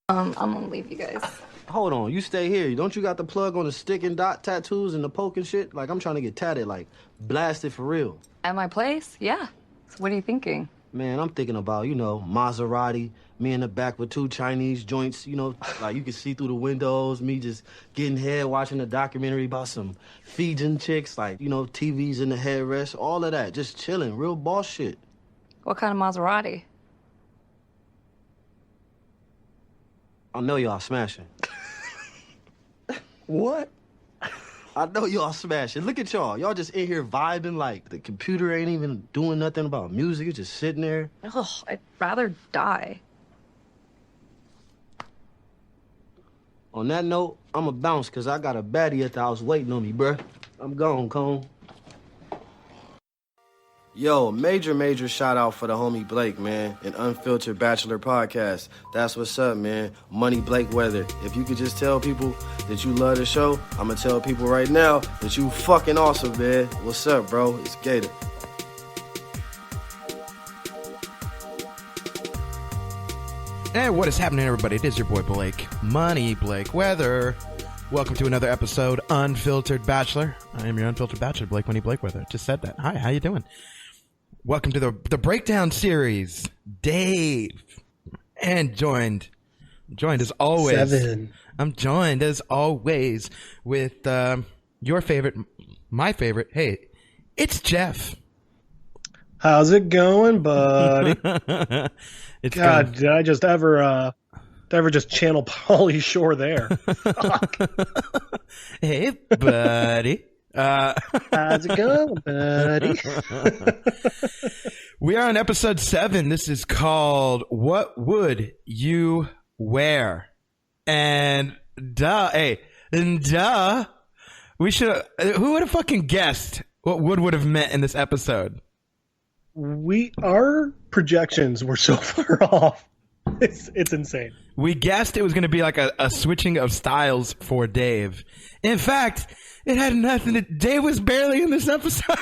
I'm gonna leave you guys. Hold on, you stay here. Don't you got the plug on the stick and dot tattoos and the poke and shit? Like, I'm trying to get tatted, like, blasted for real. At my place? Yeah. So what are you thinking? Man, I'm thinking about, Maserati, me in the back with two Chinese joints, like you can see through the windows, me just getting head, watching a documentary about some Fijian chicks, like, TVs in the headrest, all of that, just chilling, real boss shit. What kind of Maserati? I know y'all smashing. What? I know y'all smashing. Look at y'all. Y'all just in here vibing like the computer ain't even doing nothing about music. It's just sitting there. Ugh, I'd rather die. On that note, I'ma bounce because I got a baddie at the house waiting on me, bruh. I'm gone, Cone. Yo, major shout out for the homie Blake, man, an Unfiltered Bachelor podcast. That's what's up, man. Money Blake Weather. If you could just tell people that you love the show, I'ma tell people right now that you fucking awesome, man. What's up, bro? It's Gator. Hey, what is happening, everybody? It is your boy Blake, Money Blake Weather. Welcome to another episode, Unfiltered Bachelor. I am your Unfiltered Bachelor, Blake Money Blake Weather. Just said that. Hi, how you doing? Welcome to the breakdown series, Dave, and joined as always. Seven. I'm joined as always with your favorite, my favorite. Hey, it's Jeff. How's it going, buddy? It's God, going. did I just ever just channel Pauly Shore there? Hey, buddy. How's it going, buddy? We are on episode 7. This is called "What Would You Wear?" And we should. Who would have fucking guessed what would have meant in this episode? Our projections were so far off. It's insane. We guessed it was going to be like a switching of styles for Dave. In fact, it had nothing to. Dave was barely in this episode.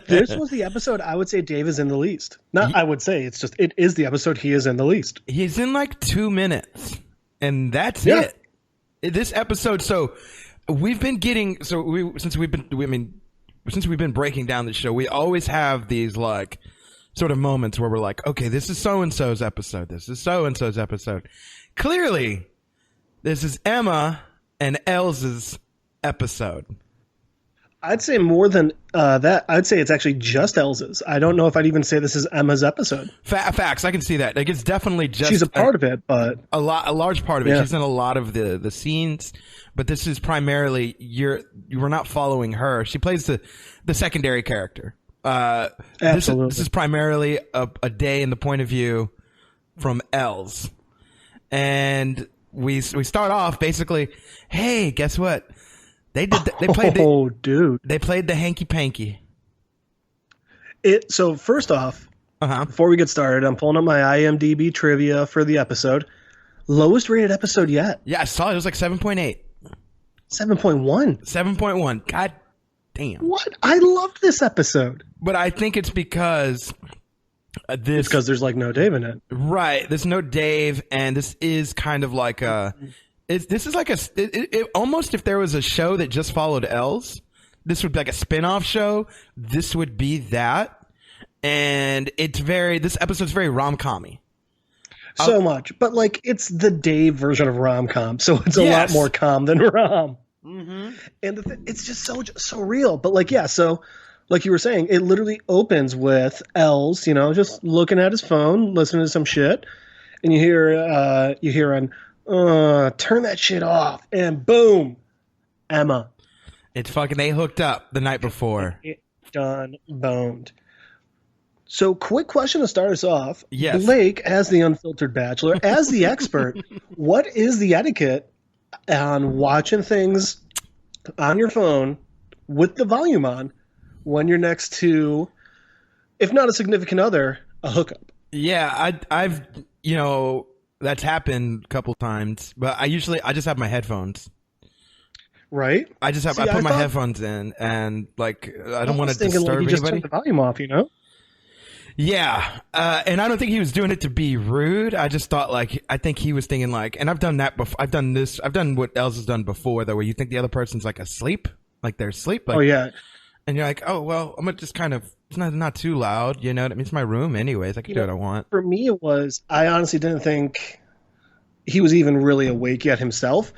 This was the episode I would say Dave is in the least. Not I would say, it is the episode he is in the least. He's in like 2 minutes, and that's it. This episode. So we've been getting. Since we've been breaking down the show, we always have these like sort of moments where we're like, okay, this is so and so's episode. This is so and so's episode. Clearly, this is Emma and Elsa's episode. I'd say more than that. I'd say it's actually just Elsa's. I don't know if I'd even say this is Emma's episode. Facts. I can see that. Like, it's definitely just she's a part of it, but a large part of it. Yeah. She's in a lot of the scenes, but this is primarily you were not following her. She plays the secondary character. Absolutely. This is primarily a day in the point of view from Els, and we start off basically. Hey, guess what? They played the hanky panky. So first off, before we get started, I'm pulling up my IMDb trivia for the episode. Lowest rated episode yet. Yeah, I saw it. It was like 7.8. 7.1. 7.1. God damn. What? I loved this episode. But I think it's because It's because there's like no Dave in it. Right. There's no Dave, and this is kind of like almost if there was a show that just followed Els, this would be like a spin-off show. This would be that. And this episode's very rom-com-y. So much. But like it's the Dave version of rom-com, so it's a lot more calm than rom. Mm-hmm. And it's just so real. But like, yeah, so like you were saying, it literally opens with Els, just looking at his phone, listening to some shit, and you hear an turn that shit off, and boom, Emma. It's fucking, they hooked up the night before. Done boned. So quick question to start us off. Yes. Blake, as the Unfiltered Bachelor, as the expert, what is the etiquette on watching things on your phone with the volume on when you're next to, if not a significant other, a hookup? Yeah, I've that's happened a couple times, but I just have my headphones. Right? I put my headphones in, and like I don't want to disturb you just anybody. turn the volume off, Yeah, and I don't think he was doing it to be rude. I just thought I think he was thinking and I've done that before. I've done what Els has done before, though, where you think the other person's asleep, they're asleep. Oh yeah. And you're like, oh well, I'm gonna just kind of it's not too loud, you know. It means my room, anyways. I can do what I want. For me, it was I honestly didn't think he was even really awake yet himself.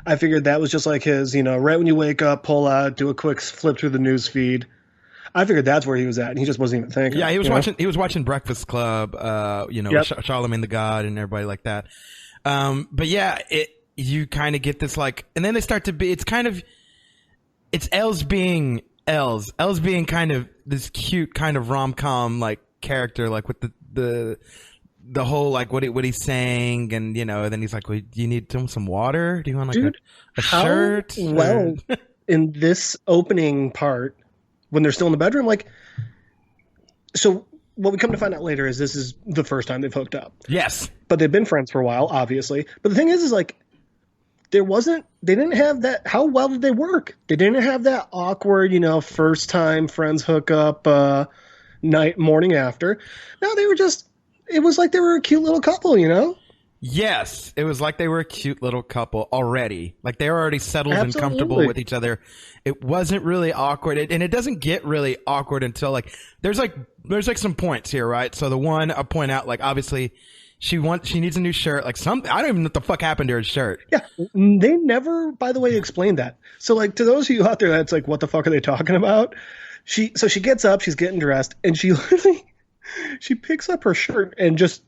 I figured that was just like his, right when you wake up, pull out, do a quick flip through the news feed. I figured that's where he was at, and he just wasn't even thinking. Yeah, he was watching. He was watching Breakfast Club. Yep. Charlemagne the God and everybody like that. But yeah, you kind of get this and then they start to be. It's Els being Els. Els being kind of this cute kind of rom-com character, with the whole what he's saying, and then he's like, well, do you need some water? Do you want a shirt? Well, in this opening part, when they're still in the bedroom, so what we come to find out later is this is the first time they've hooked up. Yes. But they've been friends for a while, obviously. But the thing is they didn't have that. How well did they work? They didn't have that awkward, first time friends hook up morning after. No, they were it was like they were a cute little couple, Yes, it was like they were a cute little couple already. They were already settled and comfortable with each other. It wasn't really awkward, and it doesn't get really awkward until there's some points here, right? So the one I'll point out, obviously she needs a new shirt. I don't even know what the fuck happened to her shirt. Yeah, they never, by the way, explained that. So to those of you out there, that's what the fuck are they talking about? She gets up, she's getting dressed, and she literally she picks up her shirt and just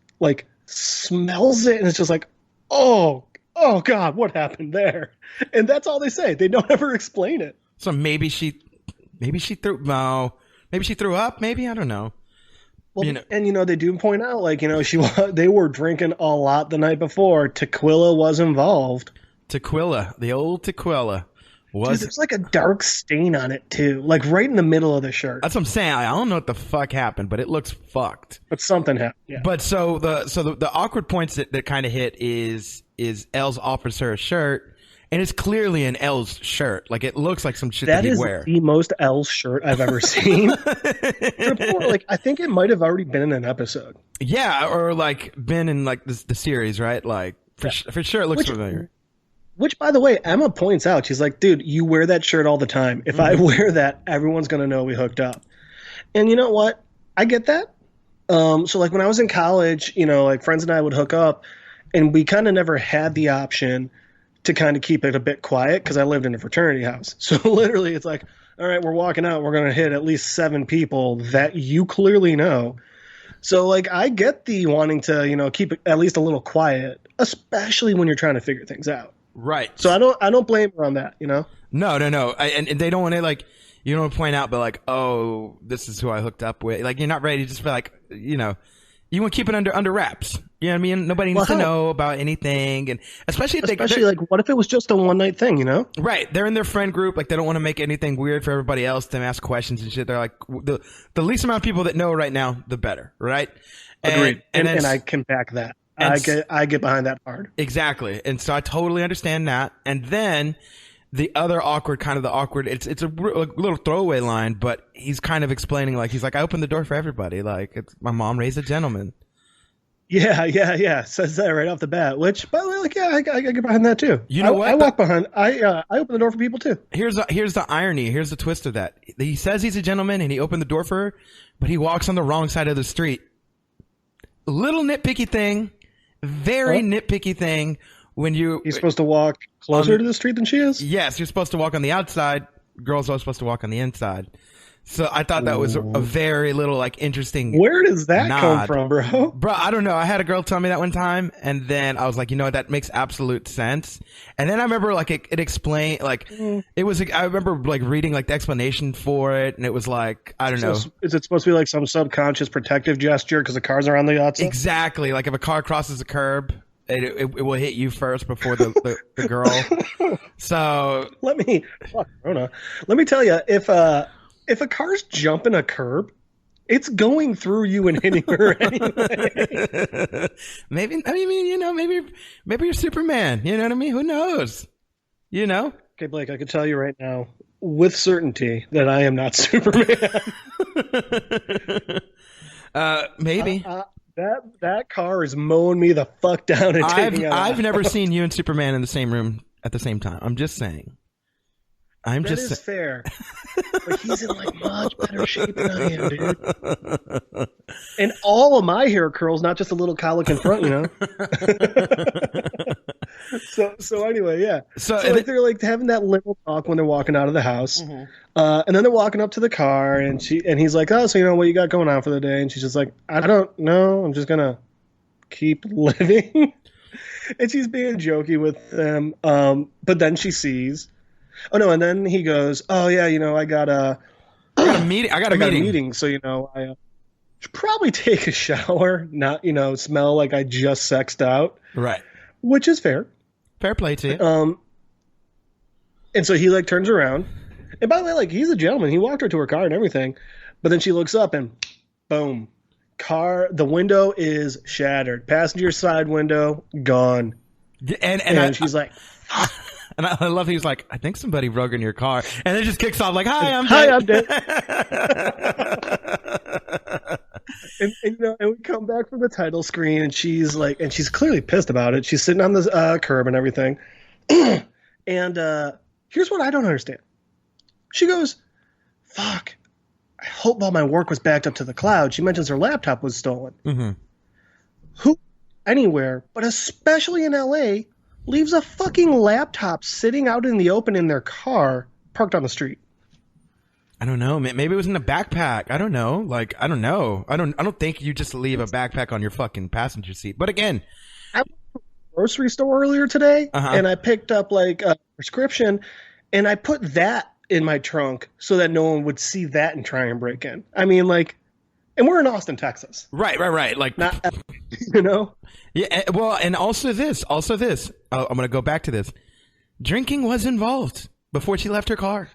smells it, and it's just oh God, what happened there? And that's all they say. They don't ever explain it. So maybe she threw up. Maybe, I don't know. Well, and they do point out they were drinking a lot the night before. Tequila was involved. Tequila, the old tequila. Dude, there's a dark stain on it too, right in the middle of the shirt. That's what I'm saying. I don't know what the fuck happened, but it looks fucked. But something happened. Yeah. But so the awkward points that kind of hit is Els offers her a shirt, and it's clearly an Els shirt. It looks like some shit that he'd wear. That is the most Els shirt I've ever seen. I think it might have already been in an episode. Yeah, or been in the series, right? For sure, it looks familiar. Which, by the way, Emma points out, she's like, dude, you wear that shirt all the time. If I wear that, everyone's going to know we hooked up. And you know what? I get that. So when I was in college, friends and I would hook up, and we kind of never had the option to kind of keep it a bit quiet because I lived in a fraternity house. So literally it's all right, we're walking out, we're going to hit at least 7 people that you clearly know. So I get the wanting to, keep it at least a little quiet, especially when you're trying to figure things out. Right. So I don't blame her on that, No. And they don't want to you don't point out, but oh, this is who I hooked up with. You're not ready to just be you want to keep it under wraps. You know what I mean? Nobody needs to know about anything, and especially what if it was just a one night thing, Right. They're in their friend group, they don't want to make anything weird for everybody else to ask questions and shit. They're the least amount of people that know right now, the better, right? Agreed. And I can back that. I get behind that hard. Exactly. And so I totally understand that. And then the other awkward, it's a little throwaway line, but he's kind of explaining, I opened the door for everybody. It's my mom raised a gentleman. Yeah. Says that right off the bat, which, by the way, I get behind that too. You know what? I open the door for people too. Here's the irony. Here's the twist of that. He says he's a gentleman and he opened the door for her, but he walks on the wrong side of the street. Little nitpicky thing. Very nitpicky thing when he's supposed to walk closer to the street than she is? Yes, you're supposed to walk on the outside. Girls are supposed to walk on the inside. So I thought that was a very little interesting. Where does that come from, bro? Bro, I don't know. I had a girl tell me that one time, and then I was like, that makes absolute sense. And then I remember it explained it was. I remember reading the explanation for it, and it was I don't know. Is it supposed to be some subconscious protective gesture because the cars are on the outside? Exactly. If a car crosses a curb, it will hit you first before the girl. So let me tell you, if a car's jumping a curb, it's going through you and hitting her anyway. Maybe you're Superman. You know what I mean? Who knows? Okay, Blake, I can tell you right now with certainty that I am not Superman. Maybe. That car is mowing me the fuck down and taking out. I've never seen you and Superman in the same room at the same time. I'm just saying. That is fair. But he's in like much better shape than I am, dude. And all of my hair curls, not just a little colic in front, you know. So anyway, yeah. So like they're like having that little talk when they're walking out of the house, and then they're walking up to the car, and he's like, "Oh, so you know what you got going on for the day?" And she's just like, "I don't know. I'm just gonna keep living." And she's being jokey with them, but then she sees. Oh no! And then he goes, "Oh yeah, you know, I got a meeting. I got a meeting. So you know, I should probably take a shower, not smell like I just sexed out." Right. Which is fair. Fair play to you. And so he like turns around, and by the way, like he's a gentleman. He walked her to her car and everything, but then she looks up and boom, the window is shattered. Passenger side window gone. And she's like. And I love he's like, I think somebody broke in your car. And it just kicks off like, hi, I'm dead. And we come back from the title screen and she's clearly pissed about it. She's sitting on the curb and everything. And here's what I don't understand. She goes, fuck, I hope all my work was backed up to the cloud. She mentions her laptop was stolen. Mm-hmm. Who anywhere, but especially in LA, leaves a fucking laptop sitting out in the open in their car parked on the street? I don't know. Maybe it was in a backpack. I don't know. Like, I don't know. I don't think you just leave a backpack on your fucking passenger seat. But again, I went to a grocery store earlier today and I picked up like a prescription and I put that in my trunk so that no one would see that and try and break in. I mean, like, and we're in Austin, Texas. Right. Like, not, Yeah. Well, and also this. I'm going to go back to this. Drinking was involved before she left her car.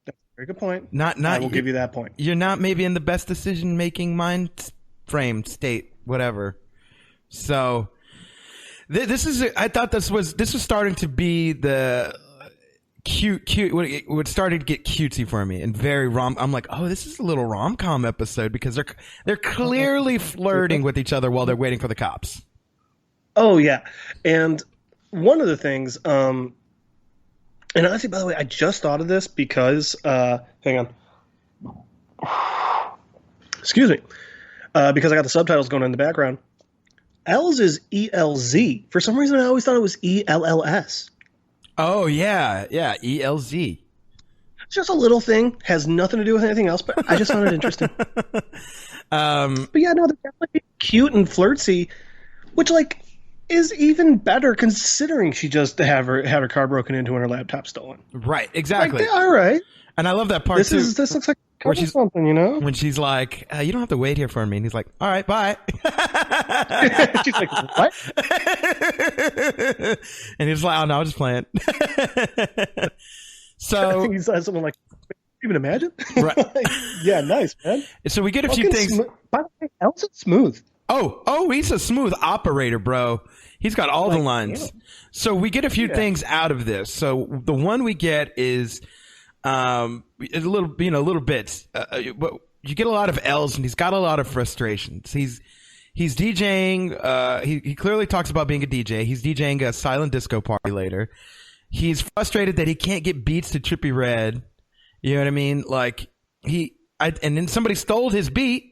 That's a very good point. I will give you that point. You're not maybe in the best decision-making mind frame state, whatever. So I thought this was starting to be the cute what started to get cutesy for me and very I'm like, oh, this is a little rom-com episode because they're clearly flirting with each other while they're waiting for the cops. Oh yeah. And one of the things and honestly, by the way, I just thought of this because hang on, excuse me, because I got the subtitles going in the background. L's is ELZ. For some reason I always thought it was ELLS. Oh, yeah, ELZ. It's just a little thing. Has nothing to do with anything else, but I just found it interesting. But yeah, no, they're definitely cute and flirty, which, like, is even better considering she just had her car broken into and her laptop stolen. Right, exactly. Like, all right. And I love that part, too. This looks like something, you know? When she's like, you don't have to wait here for me. And he's like, all right, bye. She's like, what? And he's like, oh, no, I'm just playing. So I think he said something like, even imagine? Right. Like, yeah, nice, man. So we get a few things. By the way, Elson's smooth. Oh, he's a smooth operator, bro. He's got all the lines. Yeah. So we get a few things out of this. So the one we get is a little bits. But you get a lot of L's, and he's got a lot of frustrations. He's DJing. He clearly talks about being a DJ. He's DJing a silent disco party later. He's frustrated that he can't get beats to Trippie Redd. You know what I mean? Like and then somebody stole his beat.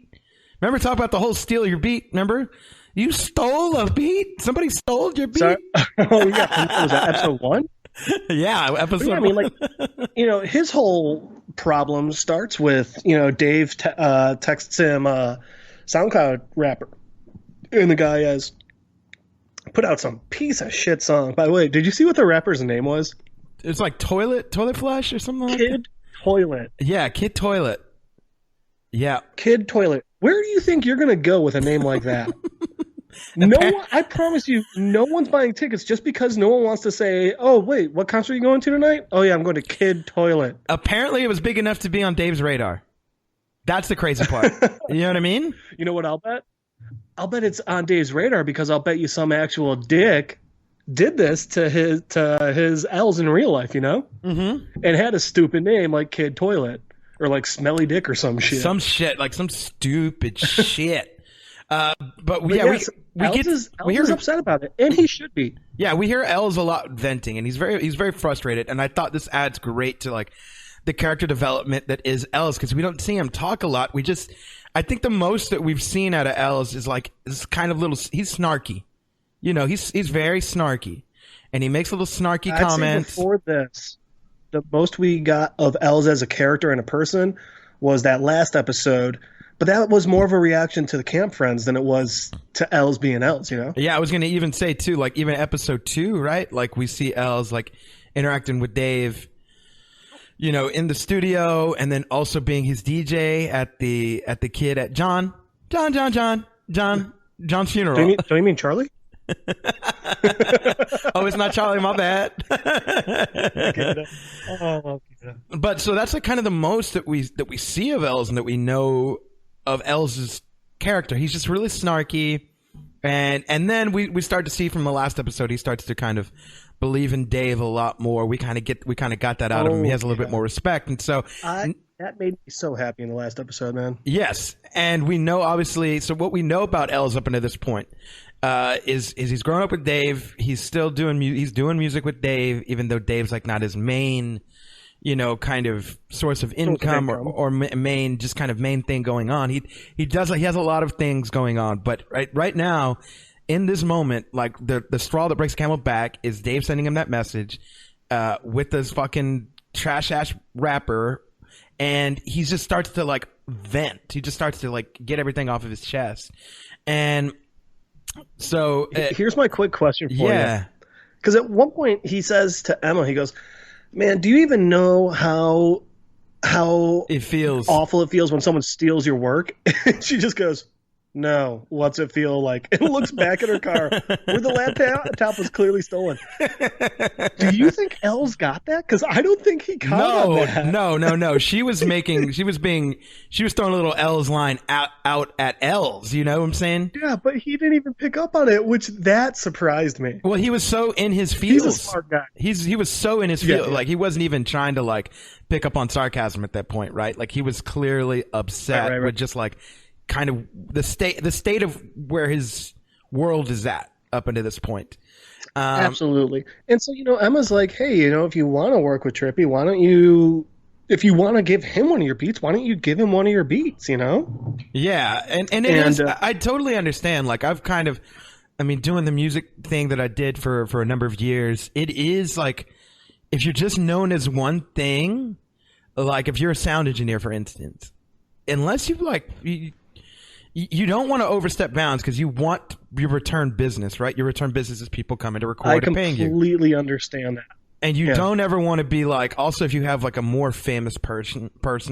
Remember, talk about the whole steal your beat. Remember, you stole a beat. Somebody stole your beat. Sorry. Oh yeah, was that episode 1? Yeah, episode. Yeah, I mean, like, his whole problem starts with Dave texts him SoundCloud rapper, and the guy has put out some piece of shit song. By the way, did you see what the rapper's name was? It's like Toilet Flush or something like that. Kid Toilet. Yeah, Kid Toilet. Yeah, Kid Toilet. Where do you think you're gonna go with a name like that? I promise you, no one's buying tickets just because no one wants to say, "Oh, wait, what concert are you going to tonight?" "Oh yeah, I'm going to Kid Toilet." Apparently, it was big enough to be on Dave's radar. That's the crazy part. You know what I mean? You know what I'll bet? I'll bet it's on Dave's radar because I'll bet you some actual dick did this to his L's in real life, Mm-hmm. and had a stupid name like Kid Toilet. or like smelly dick or some shit. Some shit, like some stupid shit. But yes, we hear upset about it, and he should be. Yeah, we hear Els a lot venting, and he's very frustrated. And I thought this adds great to like the character development that is Els, because we don't see him talk a lot. I think the most that we've seen out of Els is like this kind of little. He's snarky, you know. He's very snarky, and he makes little snarky comments. Say before this, the most we got of Els as a character and a person was that last episode. But that was more of a reaction to the camp friends than it was to Els being Els, you know? Yeah, I was going to even say, too, like, even episode 2, right? Like, we see Els, like, interacting with Dave, you know, in the studio, and then also being his DJ at the kid at John's funeral. Do you mean Charlie? Oh, it's not Charlie, my bad. But so that's like kind of the most that we see of Els and that we know of Els's character. He's just really snarky, and then we start to see from the last episode he starts to kind of believe in Dave a lot more. We kind of got that out of him. He has a little bit more respect, and so that made me so happy in the last episode, man. Yes, and we know obviously. So what we know about Els up until this point is he's grown up with Dave. He's still doing music with Dave, even though Dave's like not his main, you know, kind of source of income or main thing going on. He has a lot of things going on, but right now in this moment, like the straw that breaks the camel back is Dave sending him that message with this fucking trash ass rapper, and he just starts to like vent. He just starts to like get everything off of his chest. And so here's my quick question for you. Yeah. Because at one point he says to Emma, he goes, "Man, do you even know how it feels awful it feels when someone steals your work?" And she just goes, "No, what's it feel like?" And looks back at her car where the laptop was clearly stolen. Do you think Els got that? Because I don't think he caught that. No. She was throwing a little Els line out at Els. You know what I'm saying? Yeah, but he didn't even pick up on it, which that surprised me. Well, he was so in his feels. He's a smart guy. He was so in his feels. Yeah. Like he wasn't even trying to like pick up on sarcasm at that point, right? Like he was clearly upset right. with just like kind of the state of where his world is at up until this point. Absolutely. And so, you know, Emma's like, "Hey, you know, if you want to work with Trippy, why don't you, if you want to give him one of your beats, why don't you give him one of your beats, you know?" Yeah. And it is, I totally understand. Like I've kind of, I mean, doing the music thing that I did for a number of years, it is like, if you're just known as one thing, like if you're a sound engineer, for instance, unless you don't want to overstep bounds because you want your return business, right? Your return business is people coming to record and paying you. I completely understand that. And you don't ever want to be like, also if you have like a more famous person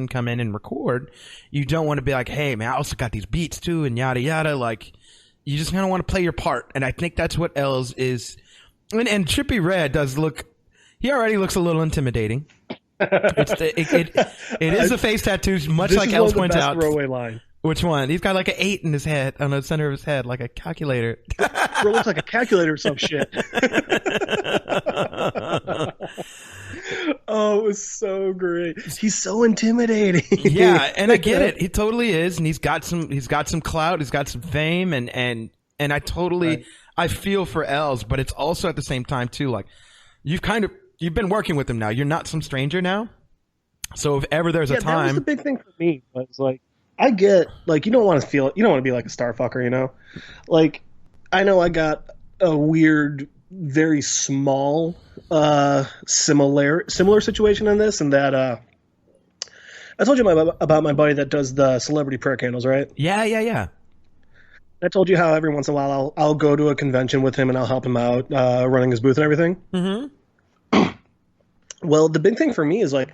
come in and record, you don't want to be like, "Hey man, I also got these beats too," and yada yada. Like you just kind of want to play your part. And I think that's what Els is. And Trippie Redd does look, he already looks a little intimidating. It is the face tattoos, much This like is Els one of points the best out. throwaway line. Which one? He's got like an 8 in his head, on the center of his head, like a calculator. Bro, looks like a calculator or some shit. Oh, it was so great. He's so intimidating. Yeah, and I get it. He totally is, and he's got some clout, he's got some fame, and I totally Right. I feel for Els, but it's also at the same time too, like you've been working with him now. You're not some stranger now. So if ever there's a time, that was the big thing for me. Was like, I get, like, you don't want to be like a star fucker, you know? Like, I know I got a weird, very small, similar situation in this, and that, I told you about my buddy that does the celebrity prayer candles, right? Yeah. I told you how every once in a while I'll go to a convention with him and I'll help him out, running his booth and everything. Mm-hmm. Well, the big thing for me is like,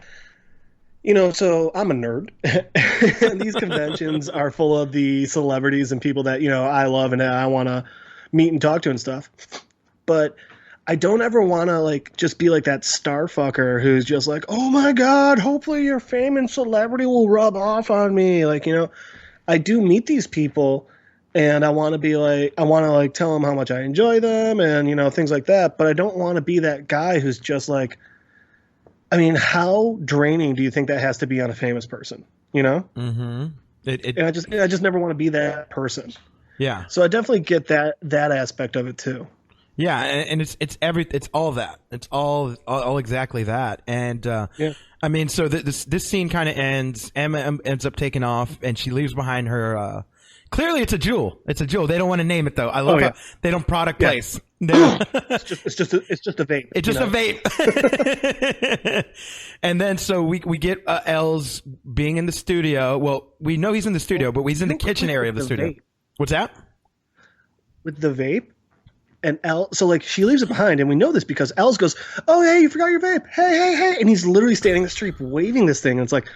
you know, so I'm a nerd, and these conventions are full of the celebrities and people that, you know, I love and I want to meet and talk to and stuff. But I don't ever want to like just be like that star fucker who's just like, "Oh my God, hopefully your fame and celebrity will rub off on me." Like, you know, I do meet these people and I want to tell them how much I enjoy them and, you know, things like that. But I don't want to be that guy who's just like, I mean, how draining do you think that has to be on a famous person? You know? Mm-hmm. And I just never want to be that person. Yeah. So I definitely get that aspect of it too. Yeah, and it's all that. It's all exactly that. And Yeah. I mean, so this scene kind of ends. Emma ends up taking off, and she leaves behind her. Clearly, it's a jewel. It's a jewel. They don't want to name it though. I love how they don't product place. It's just a vape. It's just a vape. And then so we get Els being in the studio. Well, we know he's in the studio, but he's in the kitchen area of the studio. Vape. What's that? With the vape. And so like she leaves it behind, and we know this because Els goes, "Oh hey, you forgot your vape! Hey!" And he's literally standing in the street waving this thing, and it's like,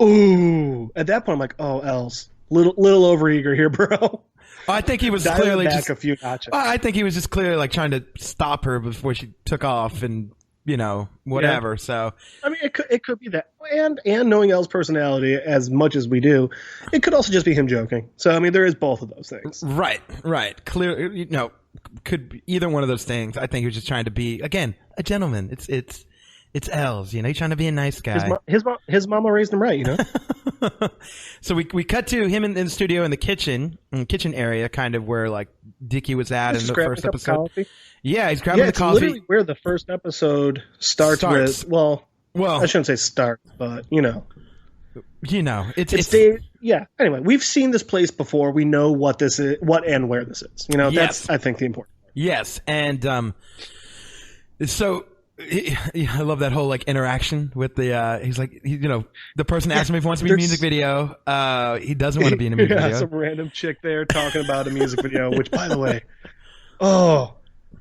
ooh. At that point, I'm like, "Oh, Els, little overeager here, bro." I think he was Dial clearly back just a few notches. I think he was just clearly like trying to stop her before she took off, and whatever. Yeah. So I mean, it could be that, and knowing El's personality as much as we do, it could also just be him joking. So I mean, there is both of those things. Right. Clearly, could be either one of those things. I think he was just trying to be, again, a gentleman. It's Els, he's trying to be a nice guy. His mama raised him right, So we cut to him in the studio in the kitchen area, kind of where like Dicky was at in the first episode. Yeah, he's grabbing the coffee. Literally where the first episode starts. With. Well, I shouldn't say start, but it's yeah. Anyway, we've seen this place before. We know what this is, what and where this is. That's I think the important part. Yes, and so I love that whole like interaction with the. He's like, the person asked him if he wants to be in a music video. He doesn't want to be in a music video. Some random chick there talking about a music video, which, by the way, oh.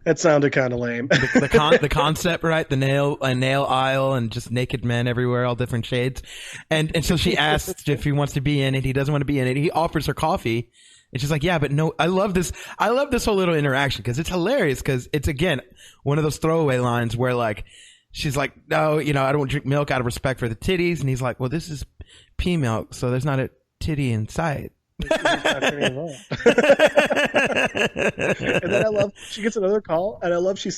That sounded kind of lame. The concept, right? The nail aisle and just naked men everywhere, all different shades. And so she asks if he wants to be in it. He doesn't want to be in it. He offers her coffee. And she's like, yeah, but no, I love this whole little interaction because it's hilarious because it's, again, one of those throwaway lines where like, she's like, no, I don't drink milk out of respect for the titties. And he's like, well, this is pea milk, so there's not a titty inside. And then I love she gets another call, and I love she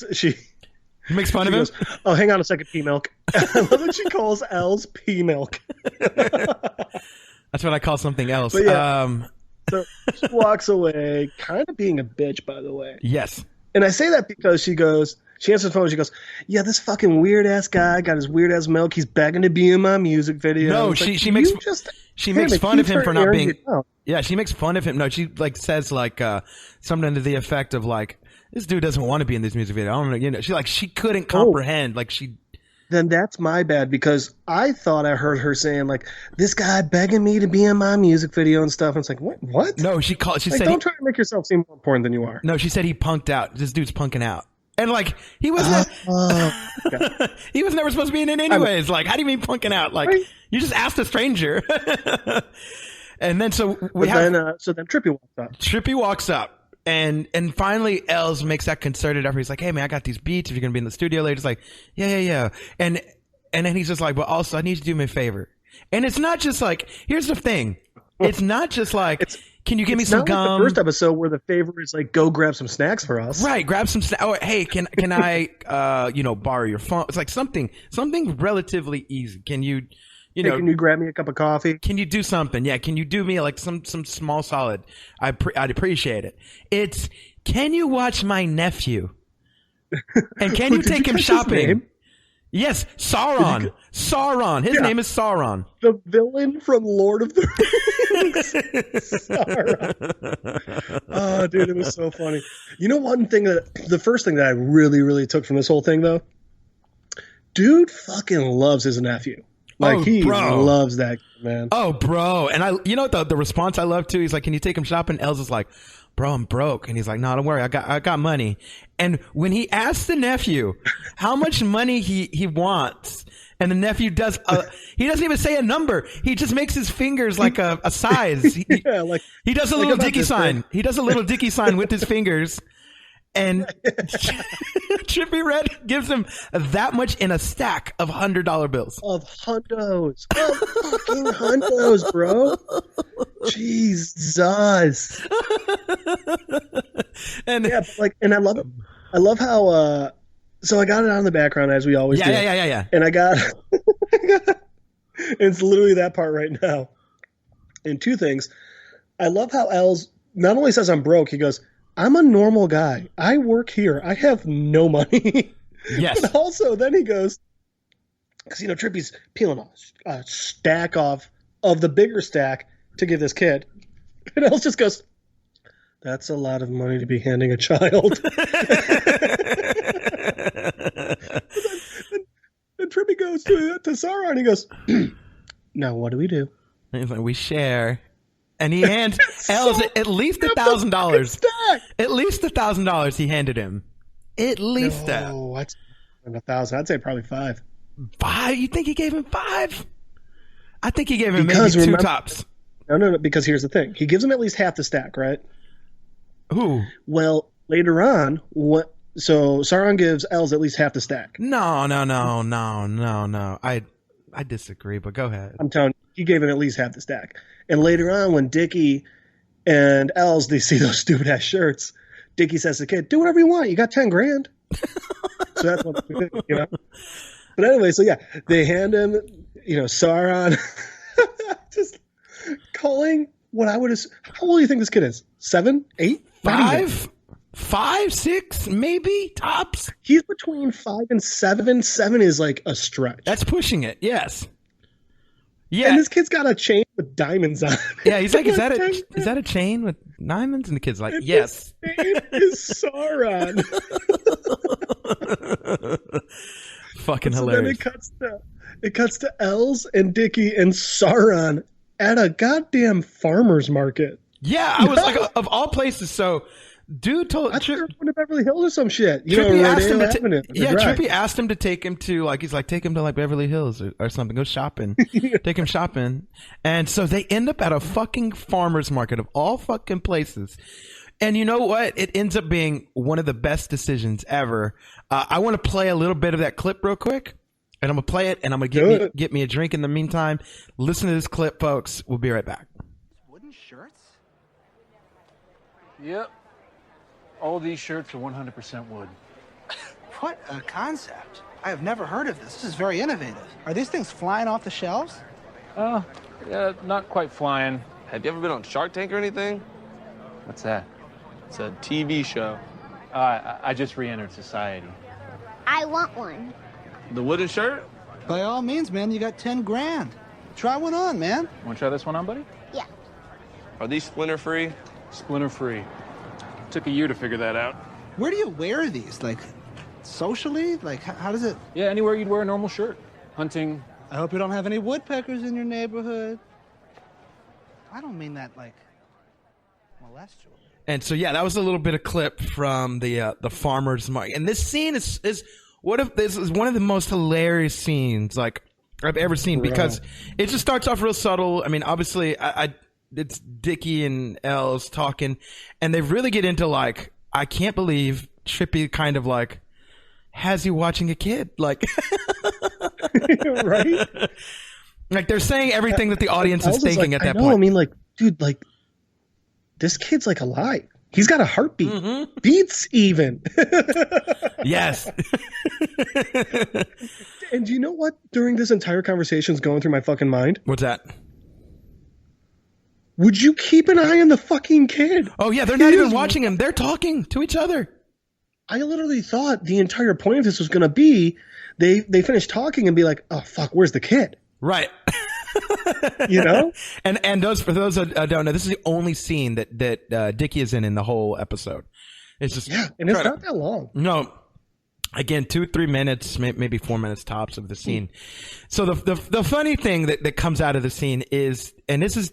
makes fun of him. Goes, oh, hang on a second, pea milk. I love that she calls Els pea milk. That's what I call something else. But yeah, so she walks away, kind of being a bitch, by the way. Yes, and I say that because she answers the phone. She goes, "Yeah, this fucking weird ass guy got his weird ass milk. He's begging to be in my music video." No, she makes fun of him for not being. Yeah, she makes fun of him. No, she like says like something to the effect of like, this dude doesn't want to be in this music video. I don't know. She couldn't comprehend. Then that's my bad because I thought I heard her saying like, this guy begging me to be in my music video and stuff. And it's like, what? No, she said, don't try to make yourself seem more important than you are. No, she said he punked out. This dude's punking out. And like he wasn't, he was never supposed to be in it anyways. Like, how do you mean punking out? Like, you just asked a stranger. And then so then Trippy walks up. Trippy walks up, and finally Els makes that concerted effort. He's like, "Hey man, I got these beats. If you're gonna be in the studio later," it's like, "Yeah." And then he's just like, "But also, I need you to do me a favor." And it's not just like, here's the thing. It's not just like, can you give me some gum? Like the first episode where the favor is like, go grab some snacks for us. Right, grab some snacks. Oh, hey, can I borrow your phone? It's like something relatively easy. Can you? Can you grab me a cup of coffee? Can you do something? Yeah. Can you do me like some small solid? I'd appreciate it. It's, can you watch my nephew? And can you take him shopping? Yes. Sauron. Sauron. His name is Sauron. The villain from Lord of the Rings. Sauron. Oh, dude, it was so funny. The first thing that I really, really took from this whole thing though, dude fucking loves his nephew. He loves that man. Oh, bro. And the response I love too, he's like, can you take him shopping? Els is like, bro, I'm broke. And he's like, no, don't worry. I got money. And when he asks the nephew how much money he wants, and the nephew he doesn't even say a number. He just makes his fingers like a size. He does a little Dicky sign. He does a little Dicky sign with his fingers. And Trippy Red gives him that much in a stack of $100 bills. Of hundos. Of fucking hundos, bro. Jesus. And yeah, and I love it. I love how So I got it on in the background as we always do. Yeah. And I got it's literally that part right now. And two things. I love how Els not only says I'm broke, he goes, I'm a normal guy. I work here. I have no money. Yes. But also then he goes, because, Trippy's peeling a stack off of the bigger stack to give this kid. And Els just goes, that's a lot of money to be handing a child. And Trippy goes to Sauron and he goes, now what do we do? And he's like, we share. And he hands Els at least $1,000. At least $1,000 he handed him. At least that. Oh, that's 1,000. I'd say probably 5. 5? You think he gave him 5? I think he gave him maybe 2 tops. No, because here's the thing. He gives him at least half the stack, right? Who? Well, later on, so Sauron gives Els at least half the stack. No. I disagree, but go ahead. I'm telling you, he gave him at least half the stack. And later on, when Dicky and Els, they see those stupid ass shirts, Dicky says to the kid, do whatever you want. You got 10 grand. So that's what, But anyway, so yeah, they hand him, Sauron, just calling what I would have. How old do you think this kid is? 7, 8, 5, 6, maybe tops. He's between 5 and 7. 7 is like a stretch. That's pushing it. Yes. Yeah. And this kid's got a chain with diamonds on it. Yeah, he's like, is that a chain with diamonds? And the kid's like, yes. His name is Sauron. Fucking so hilarious. Then it cuts to Els and Dicky and Sauron at a goddamn farmer's market. Yeah, I was like, of all places. So, dude told I thought they were going to Beverly Hills or some shit. Trippy asked him Avenue, Trippy asked him to take him to take him to like Beverly Hills or something. Go shopping. Take him shopping. And so they end up at a fucking farmer's market of all fucking places. And you know what? It ends up being one of the best decisions ever. I want to play a little bit of that clip real quick. And I'm going to play it, and I'm going to get me a drink in the meantime. Listen to this clip, folks. We'll be right back. Wooden shirts? Yep. All these shirts are 100% wood. What a concept. I have never heard of this. This is very innovative. Are these things flying off the shelves? Yeah, not quite flying. Have you ever been on Shark Tank or anything? What's that? It's a TV show. I just re-entered society. I want one. The wooden shirt? By all means, man, you got 10 grand. Try one on, man. Want to try this one on, buddy? Yeah. Are these splinter free? Splinter free. Took a year to figure that out. Where do you wear these? Like, socially? Like, how does it... Yeah, anywhere you'd wear a normal shirt. Hunting. I hope you don't have any woodpeckers in your neighborhood. I don't mean that, like, molest you. And so, yeah, that was a little bit of clip from the farmer's market. And this scene is one of the most hilarious scenes like I've ever seen because it just starts off real subtle. I mean, obviously, it's Dicky and Els talking, and they really get into like, I can't believe Trippy kind of like has you watching a kid, like, right? Like they're saying everything that the audience is thinking like, at that I know, point. I mean, like, dude, like. This kid's like alive. He's got a heartbeat. Mm-hmm. Beats even. Yes. And do you know what during this entire conversation is going through my fucking mind? What's that? Would you keep an eye on the fucking kid? Oh, yeah. They're not even watching him. They're talking to each other. I literally thought the entire point of this was going to be they finish talking and be like, oh, fuck, where's the kid? Right. You know? And for those that don't know, this is the only scene that Dicky is in the whole episode. It's just and it's not that long. No, again, 2-3 minutes, maybe 4 minutes tops of the scene. So the funny thing that comes out of the scene is, and this is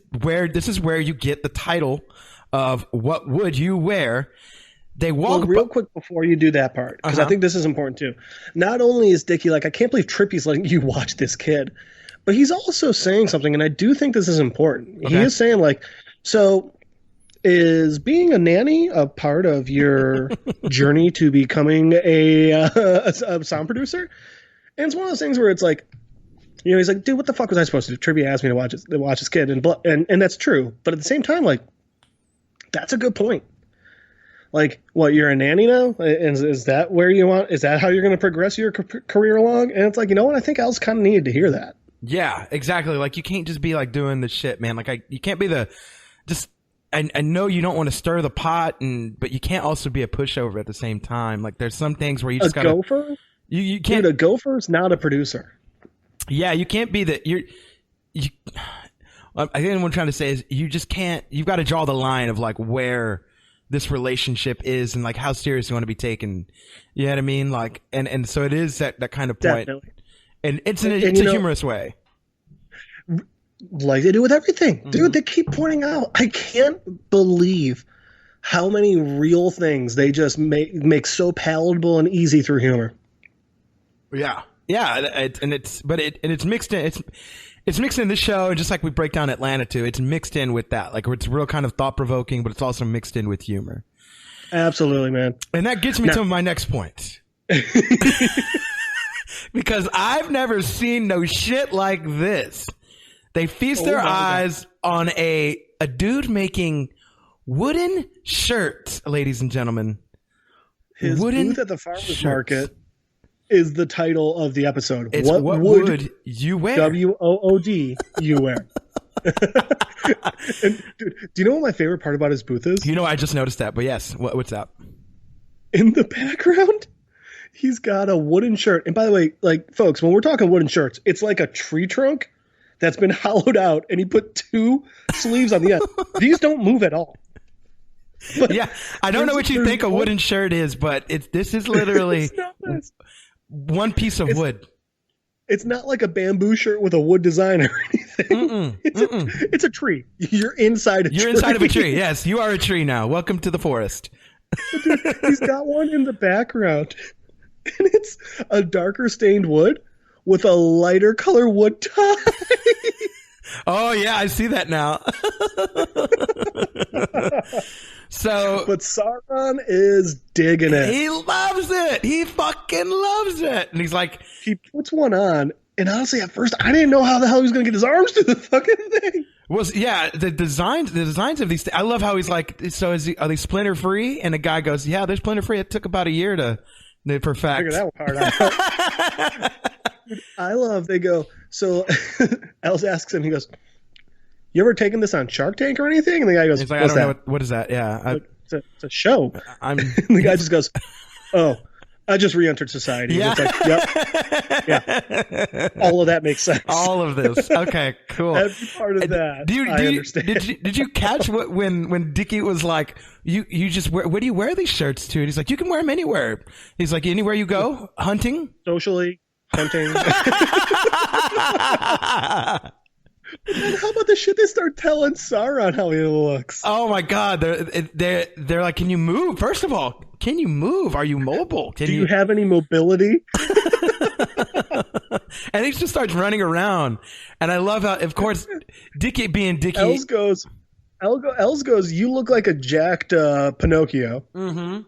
where you get the title of What Would You Wear? They walk real quick before you do that part, because I think this is important too. Not only is Dicky like, I can't believe Trippy's letting you watch this kid. But he's also saying something, and I do think this is important. Okay. He is saying, like, so is being a nanny a part of your journey to becoming a sound producer? And it's one of those things where it's like, he's like, dude, what the fuck was I supposed to do? Trippy asked me to watch his kid, and that's true. But at the same time, like, that's a good point. Like, what, you're a nanny now? Is that where you want? Is that how you're going to progress your career along? And it's like, you know what? I think Els kind of needed to hear that. Yeah, exactly. Like, you can't just be like doing the shit, man. Like, you can't be I know you don't want to stir the pot, but you can't also be a pushover at the same time. Like, there's some things where you just gotta. A gopher? You can't. Dude, a gopher's not a producer. Yeah, you can't be I think what I'm trying to say is you just can't. You've got to draw the line of like where this relationship is and like how serious you want to be taken. You know what I mean? Like, and so it is that kind of point. Definitely. And it's a humorous way. Like they do with everything. Dude, they keep pointing out. I can't believe how many real things they just make so palatable and easy through humor. Yeah. Yeah, it's mixed in. It's mixed in this show, and just like we break down Atlanta too, it's mixed in with that. Like, it's real kind of thought provoking, but it's also mixed in with humor. Absolutely, man. And that gets me to my next point. Because I've never seen no shit like this. They feast their eyes on a dude making wooden shirts, ladies and gentlemen. His booth at the farmer's market is the title of the episode. It's what would you wear? WOOD you wear. And, dude, do you know what my favorite part about his booth is? You know, I just noticed that, but yes. What's up? In the background, he's got a wooden shirt. And by the way, like, folks, when we're talking wooden shirts, it's like a tree trunk that's been hollowed out, and he put 2 sleeves on the end. These don't move at all. But yeah, I don't know what you think a wooden shirt is, but this is literally one piece of wood. It's not like a bamboo shirt with a wood design or anything. It's a tree. You're inside a tree. You're inside of a tree. Yes, you are a tree now. Welcome to the forest. Dude, he's got one in the background, and it's a darker stained wood with a lighter color wood tie. Oh yeah, I see that now. So, but Sauron is digging it. He loves it. He fucking loves it. And he's like, he puts one on, and honestly, at first, I didn't know how the hell he was going to get his arms through the fucking thing. Well, yeah, the designs of these. I love how he's like, so are they splinter free? And the guy goes, yeah, they're splinter free. It took about a year to perfect. Figure that part out. I love. They go. So, Els asks him. He goes, "You ever taken this on Shark Tank or anything?" And the guy goes, he's like, "What's I don't that? know what is that?" Yeah, it's a show. And the guy just goes, "Oh, I just re-entered society." Yeah. It's like, yep, yeah. All of that makes sense. All of this. Okay, cool. Every part of that. I understand. Did you catch when Dicky was like, you just where do you wear these shirts to? And he's like, you can wear them anywhere. He's like, anywhere you go, hunting, socially, hunting. How about the shit they start telling Sauron how he looks? Oh my God, they're like, can you move? First of all, can you move? Are you mobile? Do you have any mobility? And he just starts running around, and I love how, of course, Dicky being Dicky. Els goes, you look like a jacked Pinocchio. Mm-hmm.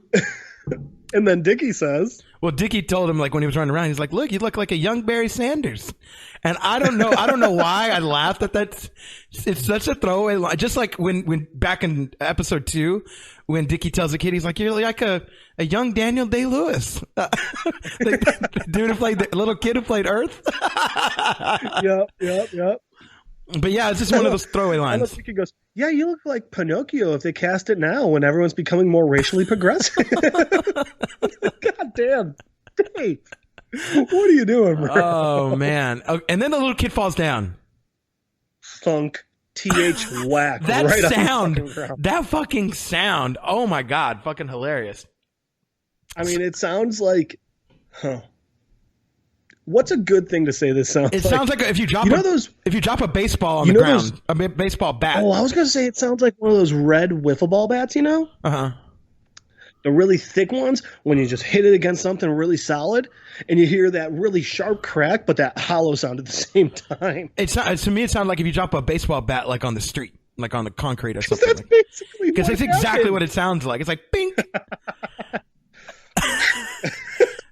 And then Dicky says, well, Dicky told him, like, when he was running around, he's like, look, you look like a young Barry Sanders. And I don't know why I laughed at that. It's such a throwaway line. Just like when back in episode 2, when Dicky tells the kid, he's like, you're like a young Daniel Day-Lewis. The dude who played, the little kid who played Earth. Yep. But yeah, it's just one of those throwaway lines. Dicky goes, yeah, you look like Pinocchio if they cast it now when everyone's becoming more racially progressive. God damn. Dave. What are you doing, bro? Oh, man. And then the little kid falls down. Thunk. TH whack. That right sound. On the fucking ground. That fucking sound. Oh, my God. Fucking hilarious. I mean, it sounds like... What's a good thing to say this sounds like? It sounds like if you drop a baseball on the ground, a baseball bat. Oh, I was going to say it sounds like one of those red wiffle ball bats, you know? Uh-huh. The really thick ones, when you just hit it against something really solid, and you hear that really sharp crack, but that hollow sound at the same time. To me, it sounded like if you drop a baseball bat, like on the street, like on the concrete or something. That's basically because it's exactly what it sounds like. It's like bink.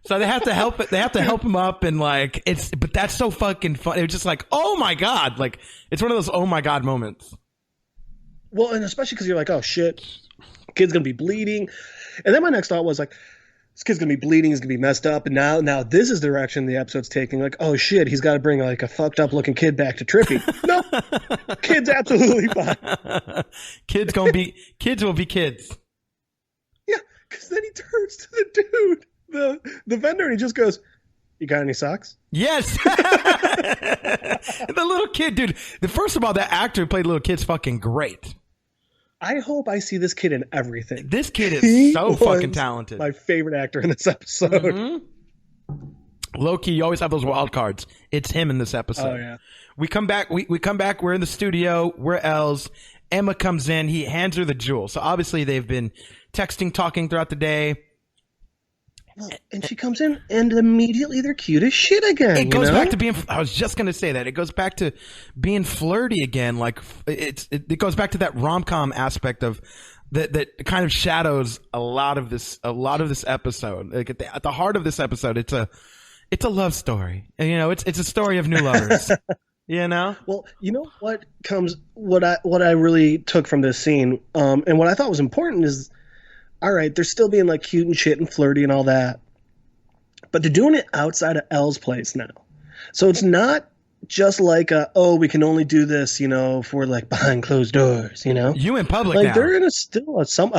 So they have to help it. They have to help him up, and like but that's so fucking fun. It was just like, oh my God, like it's one of those oh my God moments. Well, and especially because you're like, oh shit, kid's gonna be bleeding. And then my next thought was like, this kid's gonna be bleeding, he's gonna be messed up, and now this is the direction the episode's taking. Like, oh shit, he's got to bring like a fucked up looking kid back to Trippy. No, kid's absolutely fine. Kids will be kids. Yeah, because then he turns to the dude, the vendor, and he just goes, "You got any socks?" Yes. The little kid, dude. First of all, that actor who played little kid's fucking great. I hope I see this kid in everything. This kid is so fucking talented. My favorite actor in this episode. Mm-hmm. Low-key, you always have those wild cards. It's him in this episode. Oh, yeah. We come back. We come back. We're in the studio. We're Els. Emma comes in. He hands her the jewel. So obviously they've been texting, talking throughout the day. Well, and she comes in, and immediately they're cute as shit again. It goes back to being. I was just gonna say that it goes back to being flirty again. Like it goes back to that rom-com aspect of that kind of shadows a lot of this episode. Like at the heart of this episode, it's a love story. And, you know, it's a story of new lovers. You know. Well, you know what I really took from this scene, and what I thought was important is, all right, they're still being like cute and shit and flirty and all that, but they're doing it outside of Elle's place now. So it's not just like we can only do this, you know, for like behind closed doors, you know. You in public like now. they're in a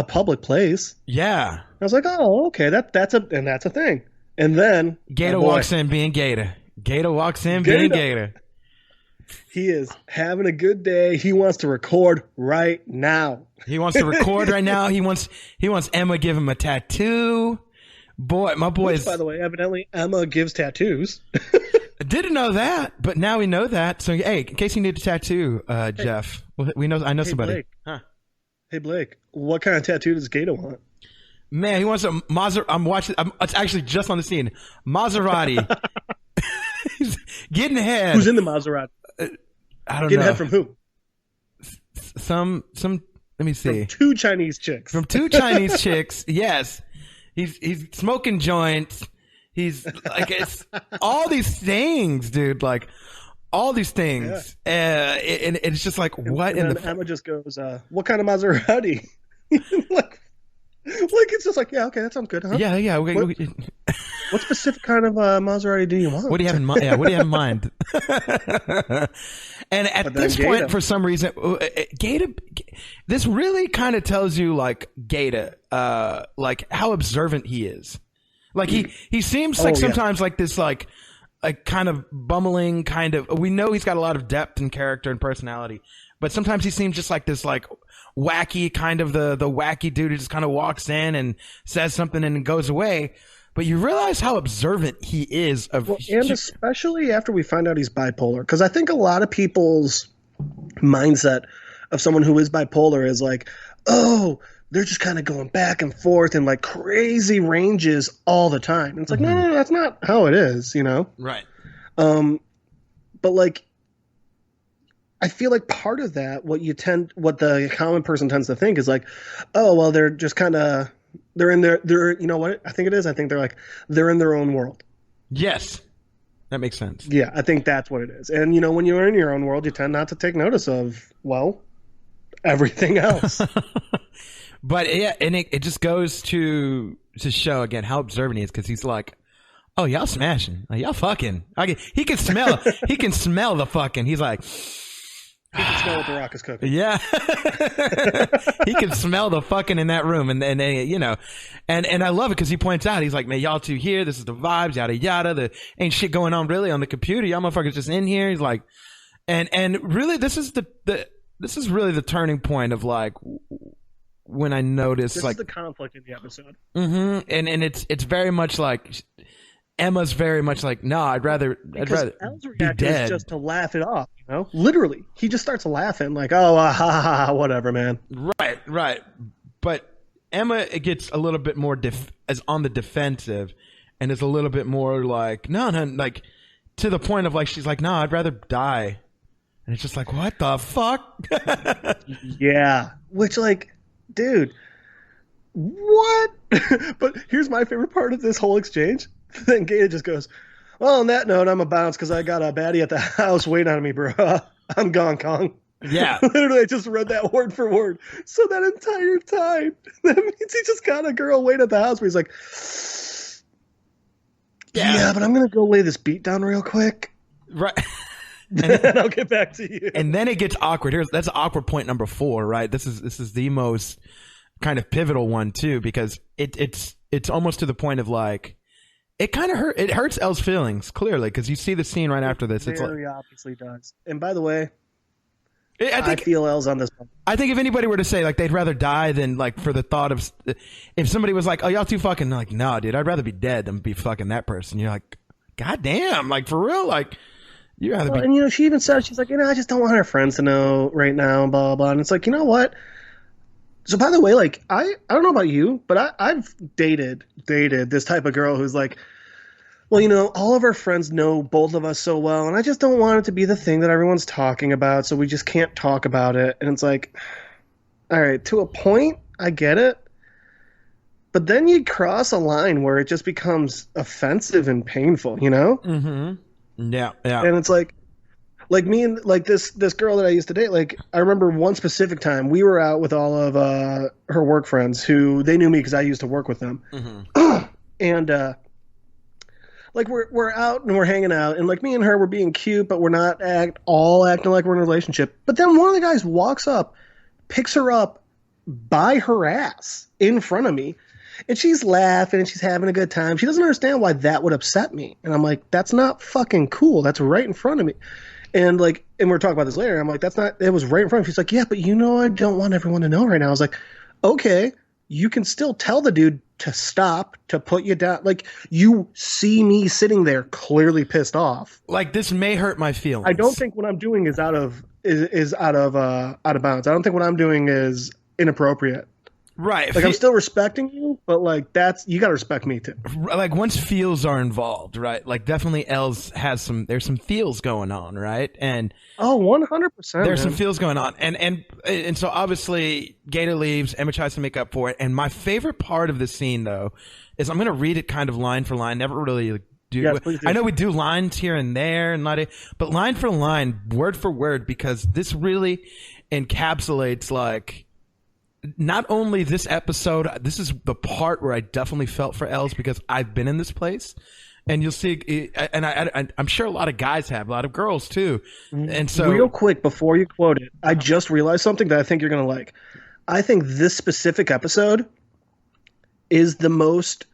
public place. Yeah. I was like, oh, okay, that's a thing. And then Gator walks in being Gator. Gator walks in being Gator. He is having a good day. He wants to record right now. He wants to record right now. He wants Emma give him a tattoo. Boy, my boy is. By the way, evidently Emma gives tattoos. Didn't know that, but now we know that. So hey, in case you need a tattoo, Jeff, I know somebody. Blake. Huh. Hey Blake, what kind of tattoo does Gator want? Man, he wants a Maserati. It's actually just on the scene. Maserati. He's getting head. Who's in the Maserati? I don't know. Getting head from who? Some. Let me see. From two Chinese chicks. From two Chinese chicks. Yes, he's smoking joints. He's like it's all these things, dude. Like all these things, and it's just like what? And then Emma just goes, "What kind of Maserati?" like it's just like, yeah, okay, that sounds good, huh? Yeah. What specific kind of Maserati do you want? What do you have in mind? Yeah, what do you have in mind? And at this point, for some reason, Gator, this really kind of tells you, like, Gator, like how observant he is. Like he seems like sometimes like this, like kind of bumbling kind of. We know he's got a lot of depth and character and personality, but sometimes he seems just like this, like wacky kind of the wacky dude who just kind of walks in and says something and goes away. But you realize how observant he is and especially after we find out he's bipolar, because I think a lot of people's mindset of someone who is bipolar is like, oh, they're just kind of going back and forth in like crazy ranges all the time. And it's like, no, that's not how it is, you know? Right. But like, I feel like part of that, what the common person tends to think is like, oh, well, they're just kind of, they're you know what I think it is? I think they're in their own world. Yes. That makes sense. Yeah, I think that's what it is. And, you know, when you're in your own world, you tend not to take notice of, well, everything else. But yeah, and it just goes to show again how observant he is, because he's like, oh, y'all smashing. Like, y'all fucking. He can smell the fucking. He's like, he can smell what the Rock is cooking. Yeah. He can smell the fucking in that room. And you know, and I love it because he points out, he's like, man, y'all two here. This is the vibes, yada, yada. There ain't shit going on really on the computer. Y'all motherfuckers just in here. He's like, and really, this is really the turning point of like, when I noticed this like is the conflict in the episode. Mm-hmm. And it's very much like, Emma's very much like, no, I'd rather Elle's be dead. Is just to laugh it off, you know? Literally, he just starts laughing like, oh, whatever, man. Right. But Emma gets a little bit more as on the defensive, and is a little bit more like, no, like to the point of like, she's like, no, I'd rather die, and it's just like, what the fuck? Yeah, which like, dude, what? But here's my favorite part of this whole exchange. Then Gator just goes, well, on that note, I'm a bounce because I got a baddie at the house waiting on me, bro. I'm gone, Kong. Yeah. Literally, I just read that word for word. So that entire time, that means he just got a girl wait at the house where he's like, yeah, but I'm going to go lay this beat down real quick. Right. And I'll get back to you. And then it gets awkward. That's awkward point number 4, right? This is the most kind of pivotal one too, because it's almost to the point of like, it kind of hurts Elle's feelings clearly, because you see the scene right after this. It's very like, obviously does. And by the way, I feel L's on this one. I think if anybody were to say like they'd rather die than like for the thought of, if somebody was like, oh, y'all too fucking, like, no, dude, I'd rather be dead than be fucking that person. You're like, God damn, like for real, like you rather be. And she even said, she's like, I just don't want her friends to know right now, blah blah blah. And it's like, you know what? So by the way, like I don't know about you, but I've dated this type of girl who's like, well, all of our friends know both of us so well, and I just don't want it to be the thing that everyone's talking about, so we just can't talk about it. And it's like, all right, to a point, I get it. But then you cross a line where it just becomes offensive and painful, Mm-hmm. Yeah. And it's like me and like this girl that I used to date, like I remember one specific time we were out with all of her work friends who they knew me because I used to work with them. Mm-hmm. And like we're out and we're hanging out, and like me and her were being cute, but we're not acting like we're in a relationship. But then one of the guys walks up, picks her up by her ass in front of me, and she's laughing and she's having a good time. She doesn't understand why that would upset me. And I'm like, that's not fucking cool. That's right in front of me. And we're talking about this later. I'm like, it was right in front of me. She's like, yeah, but I don't want everyone to know right now. I was like, okay, you can still tell the dude to stop, to put you down. Like, you see me sitting there clearly pissed off. Like, this may hurt my feelings. I don't think what I'm doing is out of bounds. I don't think what I'm doing is inappropriate. Right. Like, I'm still respecting you, but like you got to respect me too. Like, once feels are involved, right? Like, definitely Els there's some feels going on, right? And 100%. There's some feels going on. And so obviously Gator leaves, Emma tries to make up for it. And my favorite part of this scene though is I'm going to read it kind of line for line, never really do. Yes, please do. I know we do lines here and there and but line for line, word for word, because this really encapsulates like, not only this episode, this is the part where I definitely felt for Els because I've been in this place. And you'll see, and I'm sure a lot of guys have, a lot of girls too. And so, real quick, before you quote it, I just realized something that I think you're going to like. I think this specific episode is the most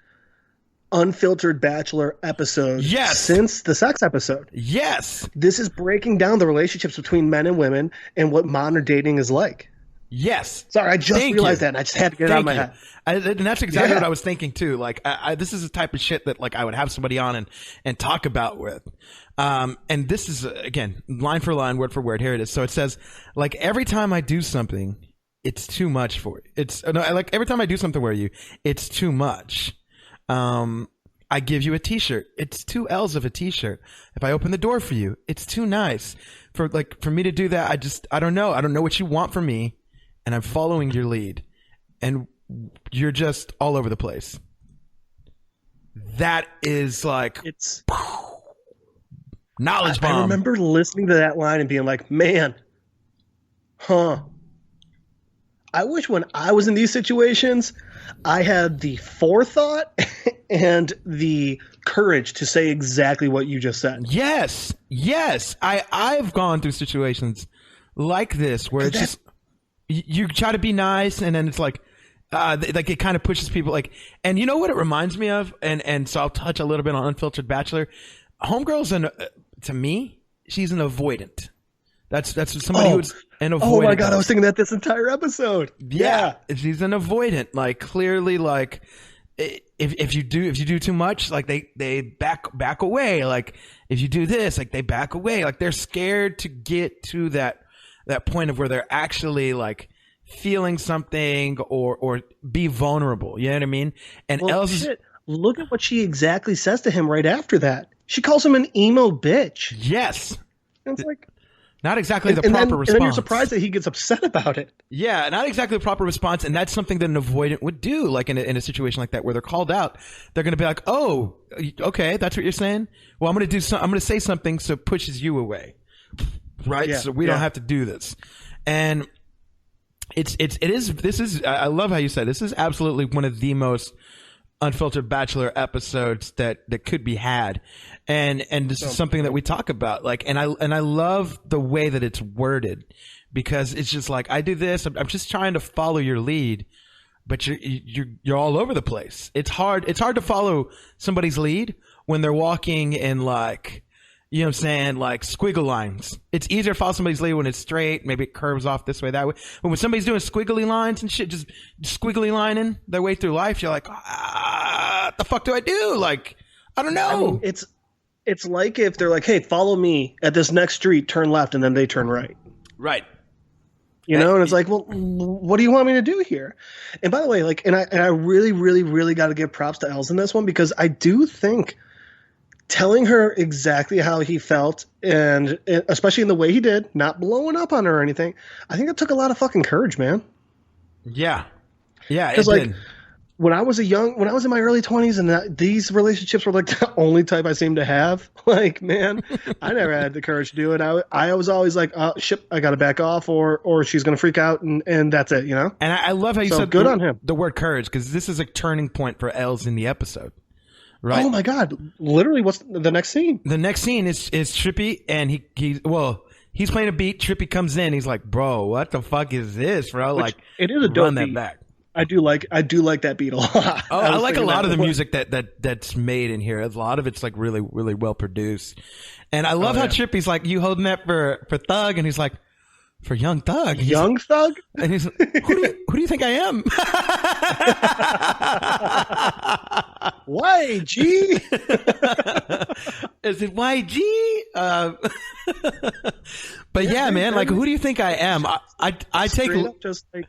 unfiltered Bachelor episode since the sex episode. Yes. This is breaking down the relationships between men and women and what modern dating is like. Yes. Sorry, I just realized that, and I just had to get it out of my head. And that's exactly what I was thinking too. Like, this is the type of shit that like I would have somebody on and talk about with. And this is again line for line, word for word. Here it is. So it says, like, every time I do something, it's too much for you. Like every time I do something where it's too much. I give you a t-shirt. It's 2 L's of a t-shirt. If I open the door for you, it's too nice. For me to do that, I don't know. I don't know what you want from me. And I'm following your lead, and you're just all over the place. That is like it's knowledge bomb. I remember listening to that line and being like, man, I wish when I was in these situations, I had the forethought and the courage to say exactly what you just said. Yes. I've gone through situations like this where it's just, you try to be nice, and then it's like it kind of pushes people like, and you know what it reminds me of, and so I'll touch a little bit on Unfiltered Bachelor. Homegirl's to me, she's an avoidant. That's somebody who's an avoidant. Oh my God, I was thinking that this entire episode. Yeah. She's an avoidant. Like, clearly, like if you do too much, like they back away. Like, if you do this, like they back away. Like, they're scared to get to that point of where they're actually like feeling something or be vulnerable. You know what I mean? And look at what she exactly says to him right after that. She calls him an emo bitch. Yes. And it's like, not exactly the proper response. And then you're surprised that he gets upset about it. Yeah, not exactly the proper response. And that's something that an avoidant would do. Like in a situation like that where they're called out, they're going to be like, oh, okay, that's what you're saying? Well, I'm going to say something so it pushes you away. right? Yeah, So we don't have to do this. And I love how you said this is absolutely one of the most unfiltered Bachelor episodes that could be had. And this is something that we talk about. Like, and I love the way that it's worded, because it's just like, I do this. I'm just trying to follow your lead, but you're all over the place. It's hard to follow somebody's lead when they're walking in, like, you know what I'm saying, like squiggle lines. It's easier to follow somebody's lead when it's straight. Maybe it curves off this way, that way. But when somebody's doing squiggly lines and shit, just squiggly lining their way through life, you're like, what the fuck do I do? Like, I don't know. I mean, it's like if they're like, hey, follow me at this next street, turn left, and then they turn right. Right. You know, and it's like, well, what do you want me to do here? And by the way, like, and I really, really, really got to give props to Els in this one, because I do think telling her exactly how he felt, and especially in the way he did, not blowing up on her or anything, I think it took a lot of fucking courage, man. Yeah. Yeah. Because like, when I was in my early 20s, and these relationships were like the only type I seemed to have, like, man, I never had the courage to do it. I was always like, oh, shit, I got to back off, or she's going to freak out, and that's it, you know? And I love how you said good on him. The word courage, because this is a turning point for Els in the episode. Right. Oh my God. Literally, what's the next scene? The next scene is Trippy, and he's playing a beat. Trippy comes in. He's like, bro, what the fuck is this, bro? Which, like, it is a dope run that beat. back. I do like that beat a lot. Oh, I like a lot of the music that's made in here. A lot of it's like really, really well produced. And I love how Trippy's like, you holding that for Thug? And he's like, for Young Thug. Young Thug? And he's like, who do you think I am? YG? Is it YG? But yeah, man, like, who do you think I am? I take just like,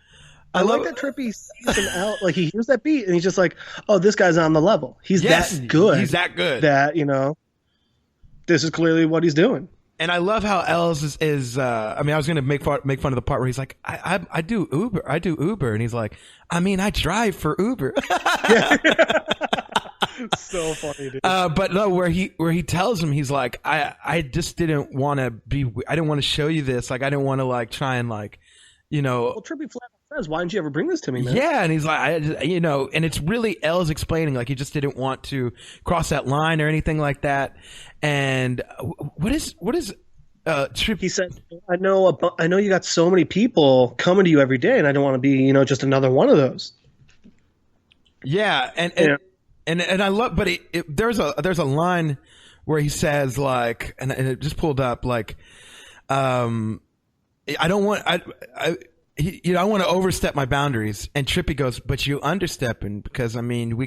I like that Trippy sees him out, like he hears that beat and he's just like, oh, this guy's on the level. He's that good. He's that good. That, you know, this is clearly what he's doing. And I love how Els is I mean, I was going to make fun of the part where he's like, I do Uber. And he's like, I mean, I drive for Uber. So funny, dude. But no, where he tells him, he's like, I just didn't want to I didn't want to show you this. Like, I didn't want to like try and like, you know. Well, Trippy flat says, why didn't you ever bring this to me, man? Yeah, and he's like, and it's really Els explaining, like, he just didn't want to cross that line or anything like that. And what is Trippy? He said, I know you got so many people coming to you every day, and I don't want to be, you know, just another one of those. Yeah, and I love, but there's a line where he says, like, and it just pulled up, like, I want to overstep my boundaries. And Trippy goes, but you understepping, because I mean,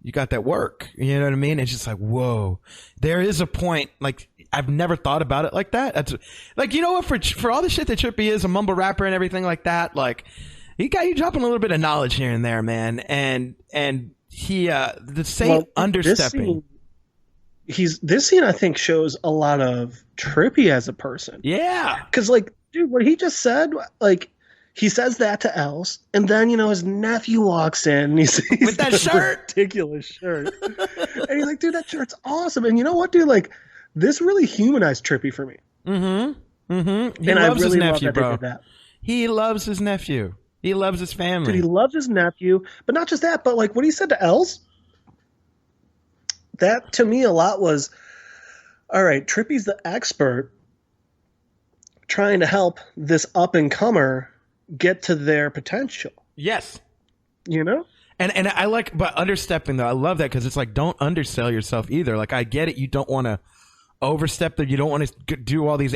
you got that work. You know what I mean? It's just like, whoa, there is a point. Like, I've never thought about it like that. That's like, you know what, for all the shit that Trippy is, a mumble rapper and everything like that, like, he got you dropping a little bit of knowledge here and there, man. And he, understepping. This scene I think shows a lot of Trippy as a person. Yeah. Cause like, dude, what he just said, like, he says that to Els, and then, you know, his nephew walks in and he sees with that shirt, ridiculous shirt, and he's like, dude, that shirt's awesome. And you know what, dude, like, this really humanized Trippy for me. Mm-hmm. Mm-hmm. He and loves I really his nephew, bro. He loves his nephew. He loves his family. Dude, he loves his nephew, but not just that, but like what he said to Els, that to me a lot was, all right, Trippy's the expert trying to help this up and comer get to their potential. Yes. You know? And I like, but understepping though, I love that, because it's like, don't undersell yourself either. Like, I get it, you don't want to overstep that, you don't want to do all these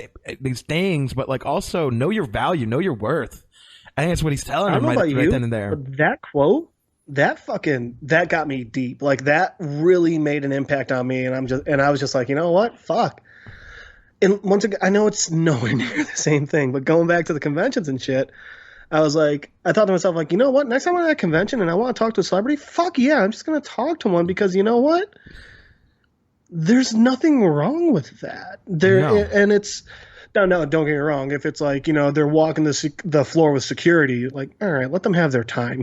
things, but like, also know your value, know your worth. I think that's what he's telling him right then and there. But that quote, that got me deep. Like, that really made an impact on me, and I was just like, you know what? Fuck. And once again, I know it's nowhere near the same thing, but going back to the conventions and shit, I was like, I thought to myself, like, you know what? Next time I'm at a convention and I want to talk to a celebrity, fuck yeah, I'm just going to talk to one, because you know what? There's nothing wrong with that. And No, don't get me wrong. If it's like, they're walking the floor with security, like, all right, let them have their time,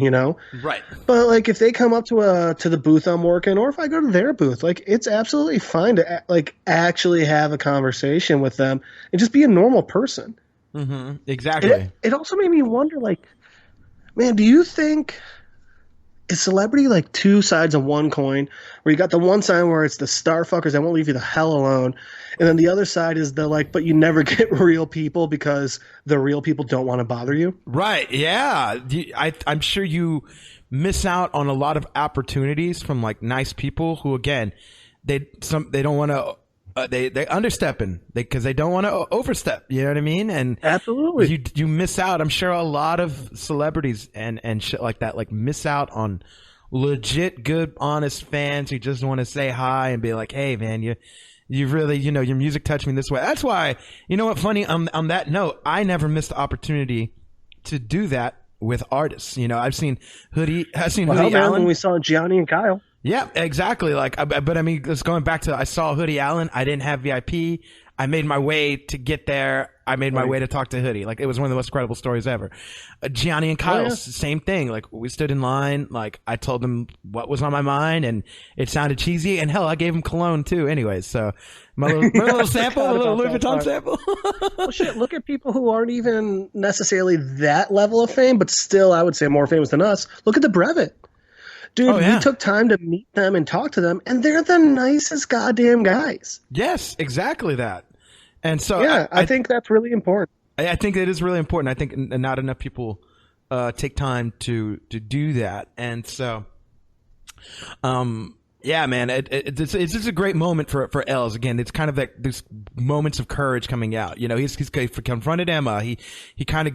Right. But like, if they come up to the booth I'm working, or if I go to their booth, like, it's absolutely fine to like actually have a conversation with them and just be a normal person. Mm-hmm. Exactly. It also made me wonder, like, man, do you think is celebrity like two sides of one coin, where you got the one side where it's the star fuckers that won't leave you the hell alone, and then the other side is the like, but you never get real people because the real people don't want to bother you? Right. Yeah. I'm sure you miss out on a lot of opportunities from like nice people who, again, they don't want to. They understepping because they don't want to overstep. You know what I mean? And absolutely, you miss out. I'm sure a lot of celebrities and shit like that like miss out on legit good, honest fans who just want to say hi and be like, "Hey, man, you really, your music touched me this way." That's why, you know what? Funny on that note, I never missed the opportunity to do that with artists. I've seen Hoodie man, Allen when we saw Gianni and Kyle. Yeah, exactly. Like, but I mean, just going back to, I saw Hoodie Allen. I didn't have VIP. I made my way to get there. I made my way to talk to Hoodie. Like, it was one of the most incredible stories ever. Gianni and Kyle's, same thing. Like, we stood in line. Like, I told them what was on my mind, and it sounded cheesy. And hell, I gave him cologne too. Anyways, so my little sample, a little Louis Vuitton sample. Well, shit. Look at people who aren't even necessarily that level of fame, but still, I would say more famous than us. Look at the Brevet. Dude, we took time to meet them and talk to them, and they're the nicest goddamn guys. Yes, exactly that. And so I think that's really important. I think it is really important. I think not enough people take time to do that. And so, yeah, man, it's just a great moment for Els. Again, it's kind of like these moments of courage coming out. He's confronted Emma. He kind of.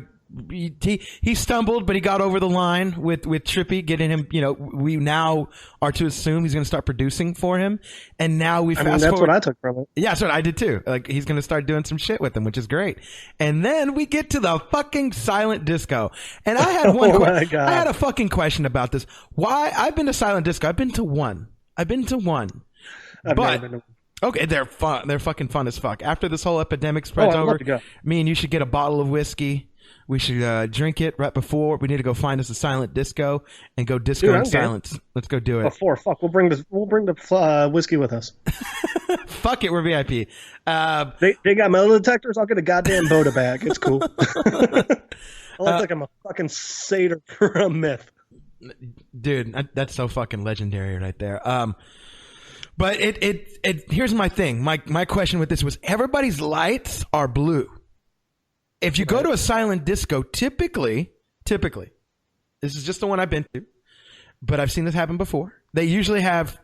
He stumbled, but he got over the line with Trippy, getting him, we now are to assume he's going to start producing for him. And now fast forward. That's what I took from it. Yeah, that's what I did too. Like, he's going to start doing some shit with him, which is great. And then we get to the fucking silent disco. And I had I had a fucking question about this. Why? I've been to silent disco. I've been to one. I've never been to one. Okay, they're fun. They're fucking fun as fuck. After this whole epidemic spreads over, me and you should get a bottle of whiskey. We should drink it right before. We need to go find us a silent disco and go disco in silence. Let's go do it. Before, fuck, we'll bring the whiskey with us. Fuck it, we're VIP. They got metal detectors. I'll get a goddamn Boda bag. It's cool. I look like I'm a fucking satyr for a myth. Dude, that's so fucking legendary right there. But here's my thing. My question with this was, everybody's lights are blue. If you go to a silent disco, typically, this is just the one I've been to, but I've seen this happen before. They usually have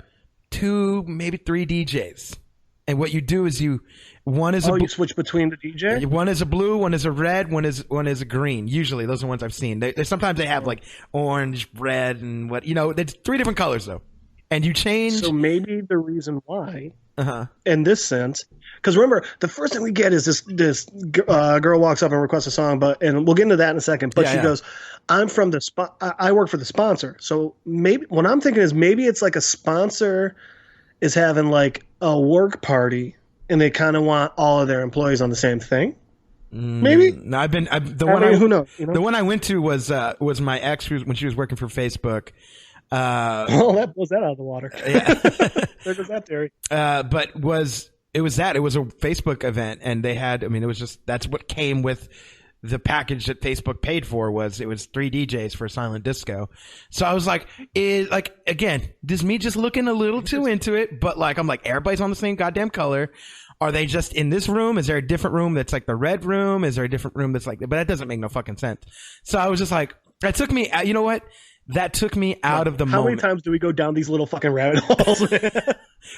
2, maybe 3 DJs. And what you do is you switch between the DJ? One is a blue, one is a red, one is a green. Usually, those are the ones I've seen. Sometimes they have like orange, red, and there's 3 different colors though. And you change. So maybe the reason why, in this sense, because remember, the first thing we get is this girl walks up and requests a song, and we'll get into that in a second. But she goes, "I'm from I work for the sponsor." So maybe what I'm thinking is maybe it's like a sponsor is having like a work party, and they kind of want all of their employees on the same thing. Maybe. No, who knows? The one I went to was my ex when she was working for Facebook. Well, that blows that out of the water. Yeah. There goes that theory. But it was a Facebook event, and they had, that's what came with the package that Facebook paid for. It was 3 DJs for silent disco. So I was like, again, this me just looking a little too into it, but like, I'm like, everybody's on the same goddamn color. Are they just in this room? Is there a different room that's like the red room? Is there a different room that's like, but that doesn't make no fucking sense. So I was just like, that took me, you know what? That took me out of the moment. How many times do we go down these little fucking rabbit holes?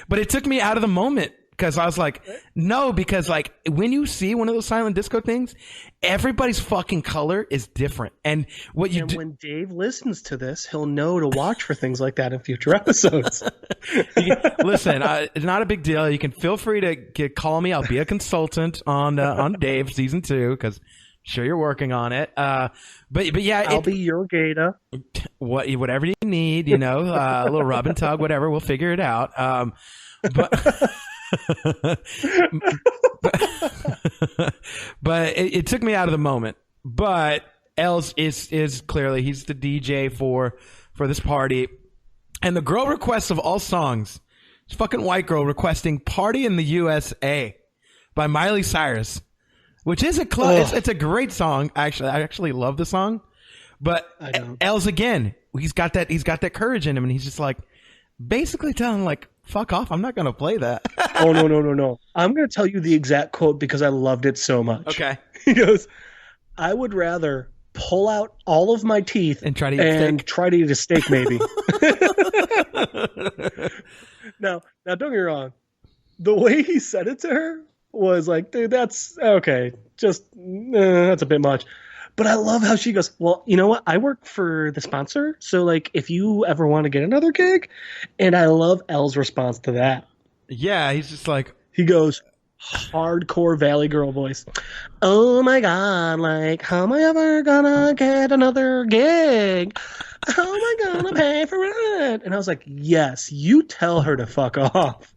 But it took me out of the moment because I was like, no, because like when you see one of those silent disco things, everybody's fucking color is different. And when Dave listens to this, he'll know to watch for things like that in future episodes. Listen, it's not a big deal. You can feel free to call me. I'll be a consultant on Dave season 2 because sure you're working on it. But yeah, I'll be your Gata. Whatever you need, a little rub and tug, whatever. We'll figure it out. But But it took me out of the moment. But Els is clearly, he's the DJ for this party. And the girl requests of all songs, this fucking white girl requesting Party in the USA by Miley Cyrus, which is it's a great song. Actually, I actually love the song. But Els again, he's got that courage in him, and he's just like basically telling like, fuck off, I'm not going to play that. Oh, no. I'm going to tell you the exact quote because I loved it so much. Okay. He goes, I would rather pull out all of my teeth and try to eat a steak, maybe. Now, don't get me wrong. The way he said it to her was like, dude, that's okay. Just, that's a bit much. But I love how she goes, well, you know what? I work for the sponsor. So, like, if you ever want to get another gig. And I love Elle's response to that. Yeah, he's just like. He goes, hardcore Valley Girl voice. Oh, my God. Like, how am I ever going to get another gig? How am I going to pay for it? And I was like, yes, you tell her to fuck off.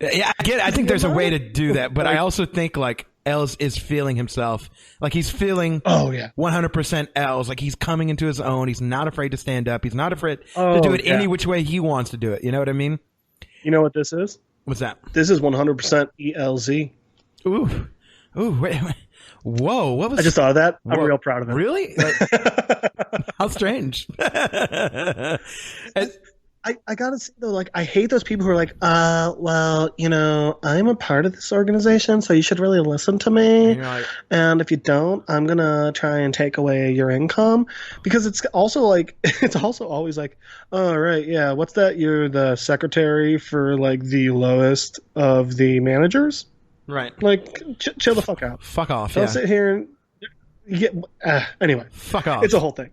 Yeah, I get it. I think there's a way to do that. But I also think, like, Els is feeling himself. Like he's feeling 100% Els. Like he's coming into his own. He's not afraid to stand up. He's not afraid to do it any which way he wants to do it. You know what I mean? You know what this is? What's that? This is 100% ELZ. Ooh, wait. Whoa, what was... I just thought of that. I'm real proud of it. Really? How strange. I gotta say though, like I hate those people who are like, well, you know, I'm a part of this organization, so you should really listen to me. And if you don't, I'm gonna try and take away your income, because it's also always like, oh right, yeah, what's that? You're the secretary for like the lowest of the managers, right? Like, chill the fuck out. Fuck off. Don't sit here and. Anyway, fuck off. It's a whole thing.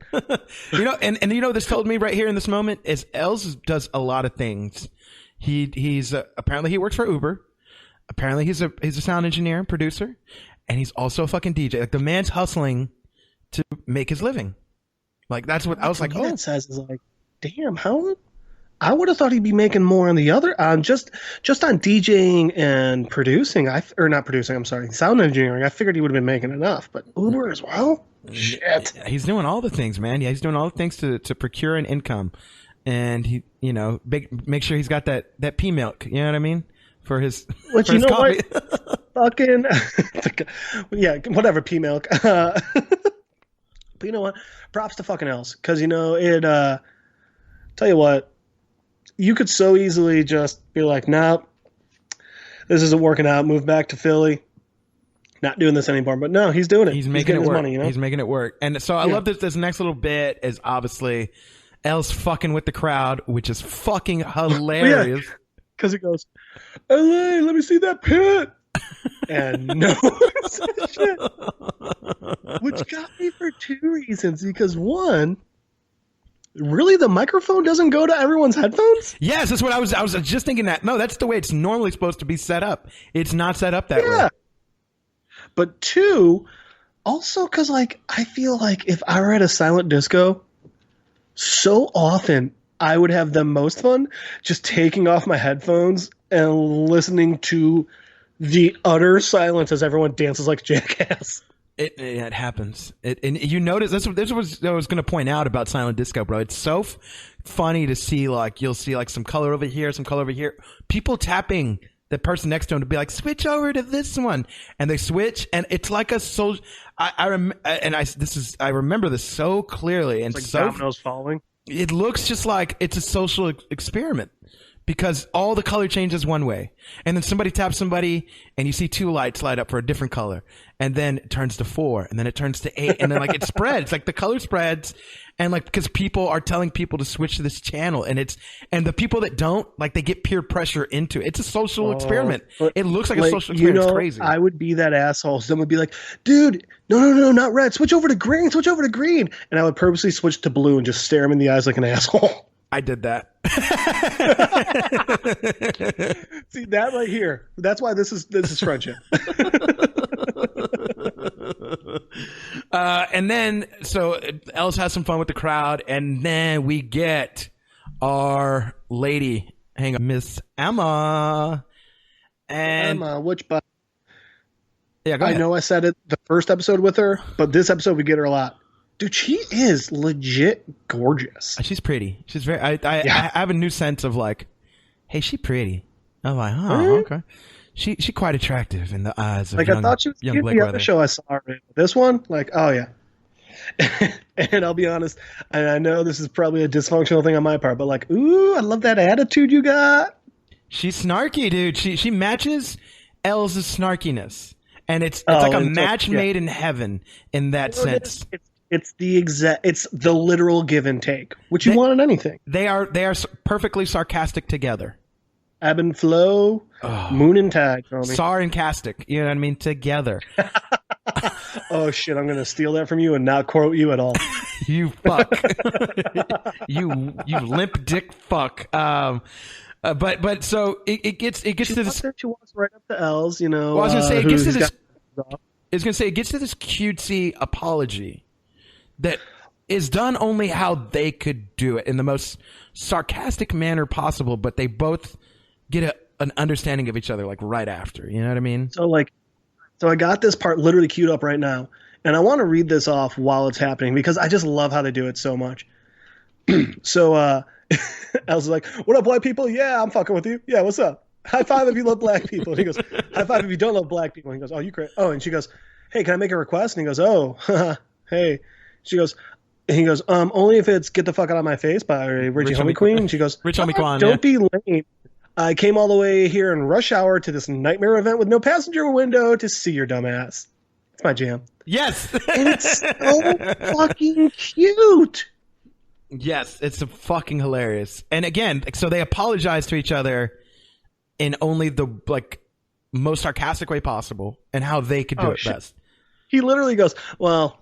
You know, and you know, this told me right here in this moment is Els does a lot of things. He's apparently he works for Uber. Apparently he's a sound engineer and producer, and he's also a fucking DJ. Like the man's hustling to make his living. Like that's what I was like. That says is like, damn, how. I would have thought he'd be making more on the other just on DJing and producing. Sound engineering. I figured he would have been making enough, but Uber as well. Shit, he's doing all the things, man. Yeah, he's doing all the things to procure an income, and he, you know, make sure he's got that pea milk. You know what I mean? For his, which for you his know coffee. what, fucking yeah, whatever pea milk. But you know what? Props to fucking Els, because you know it. Tell you what. You could so easily just be like, nope, this isn't working out. Move back to Philly. Not doing this anymore. But no, he's doing it. He's making it work. Money, you know? He's making it work. And so I love this next little bit is obviously Els fucking with the crowd, which is fucking hilarious. Because he goes, LA, let me see that pit. And no one said shit. Which got me for two reasons. Because one, really, the microphone doesn't go to everyone's headphones? Yes, that's what I was just thinking that. No, that's the way it's normally supposed to be set up. It's not set up that way. But two, also because, like, I feel like if I were at a silent disco, so often I would have the most fun just taking off my headphones and listening to the utter silence as everyone dances like a jackass. It happens. And you notice this was I was going to point out about silent disco, bro. It's so funny to see, like, you'll see like some color over here, some color over here. People tapping the person next to them to be like, switch over to this one, and they switch, and it's like a social. I remember this so clearly, and it's like dominoes falling. It looks just like it's a social experiment. Because all the color changes one way. And then somebody taps somebody and you see two lights light up for a different color. And then it turns to 4. And then it turns to 8. And then like it spreads. Like the color spreads. And like because people are telling people to switch to this channel. And the people that don't, like they get peer pressure into it. It's a social experiment. It looks like a social experiment. It's crazy. I would be that asshole. Someone would be like, dude, no, not red. Switch over to green. And I would purposely switch to blue and just stare him in the eyes like an asshole. I did that. See that right here. That's why this is friendship. And then so Els has some fun with the crowd, and then we get our lady, Miss Emma, and Emma, which button? Yeah, go I ahead. know I said it the first episode with her, but this episode we get her a lot. Dude, she is legit gorgeous. She's pretty. She's very. I Yeah. have a new sense of like, hey, she pretty. I'm like, oh, Really? okay. She quite attractive in the eyes of Like, young, I thought she was young cute Blake the Weather. other show I saw her in. This one, like, oh yeah. And I'll be honest, and I know this is probably a dysfunctional thing on my part, but like, ooh, I love that attitude you got. She's snarky, dude. She matches Els' snarkiness, and it's Oh, like a and so- match yeah. made in heaven in that sense. It's the literal give and take, which you want in anything. They are perfectly sarcastic together. Ebb and flow, moon and tide, homie. Sar and castic, you know what I mean? Together. Oh shit, I'm gonna steal that from you and not quote you at all. You fuck. you limp dick fuck. But so it gets to this. She walks right up to Els, you know. Well, I was gonna say it gets to who's this. got- I was gonna say it gets to this cutesy apology that is done only how they could do it in the most sarcastic manner possible, but they both get an understanding of each other like right after. You know what I mean? So I got this part literally queued up right now, and I want to read this off while it's happening because I just love how they do it so much. So Els is like, "What up, white people? Yeah, I'm fucking with you. Yeah, what's up? High five if you love black people." And he goes, "High five if you don't love black people." And he goes, "Oh, you crazy?" Oh, and she goes, "Hey, can I make a request?" And he goes, "Oh, hey." She goes, and he goes, "Only if it's 'Get the Fuck Out of My Face' by Richie Homie Queen." And she goes, Rich Homie Quan, "Don't be lame. I came all the way here in rush hour to this nightmare event with no passenger window to see your dumb ass." It's my jam. Yes. And it's so fucking cute. Yes, it's fucking hilarious. And again, so they apologize to each other in only the like most sarcastic way possible and how they could do it shit. best. He literally goes, "Well,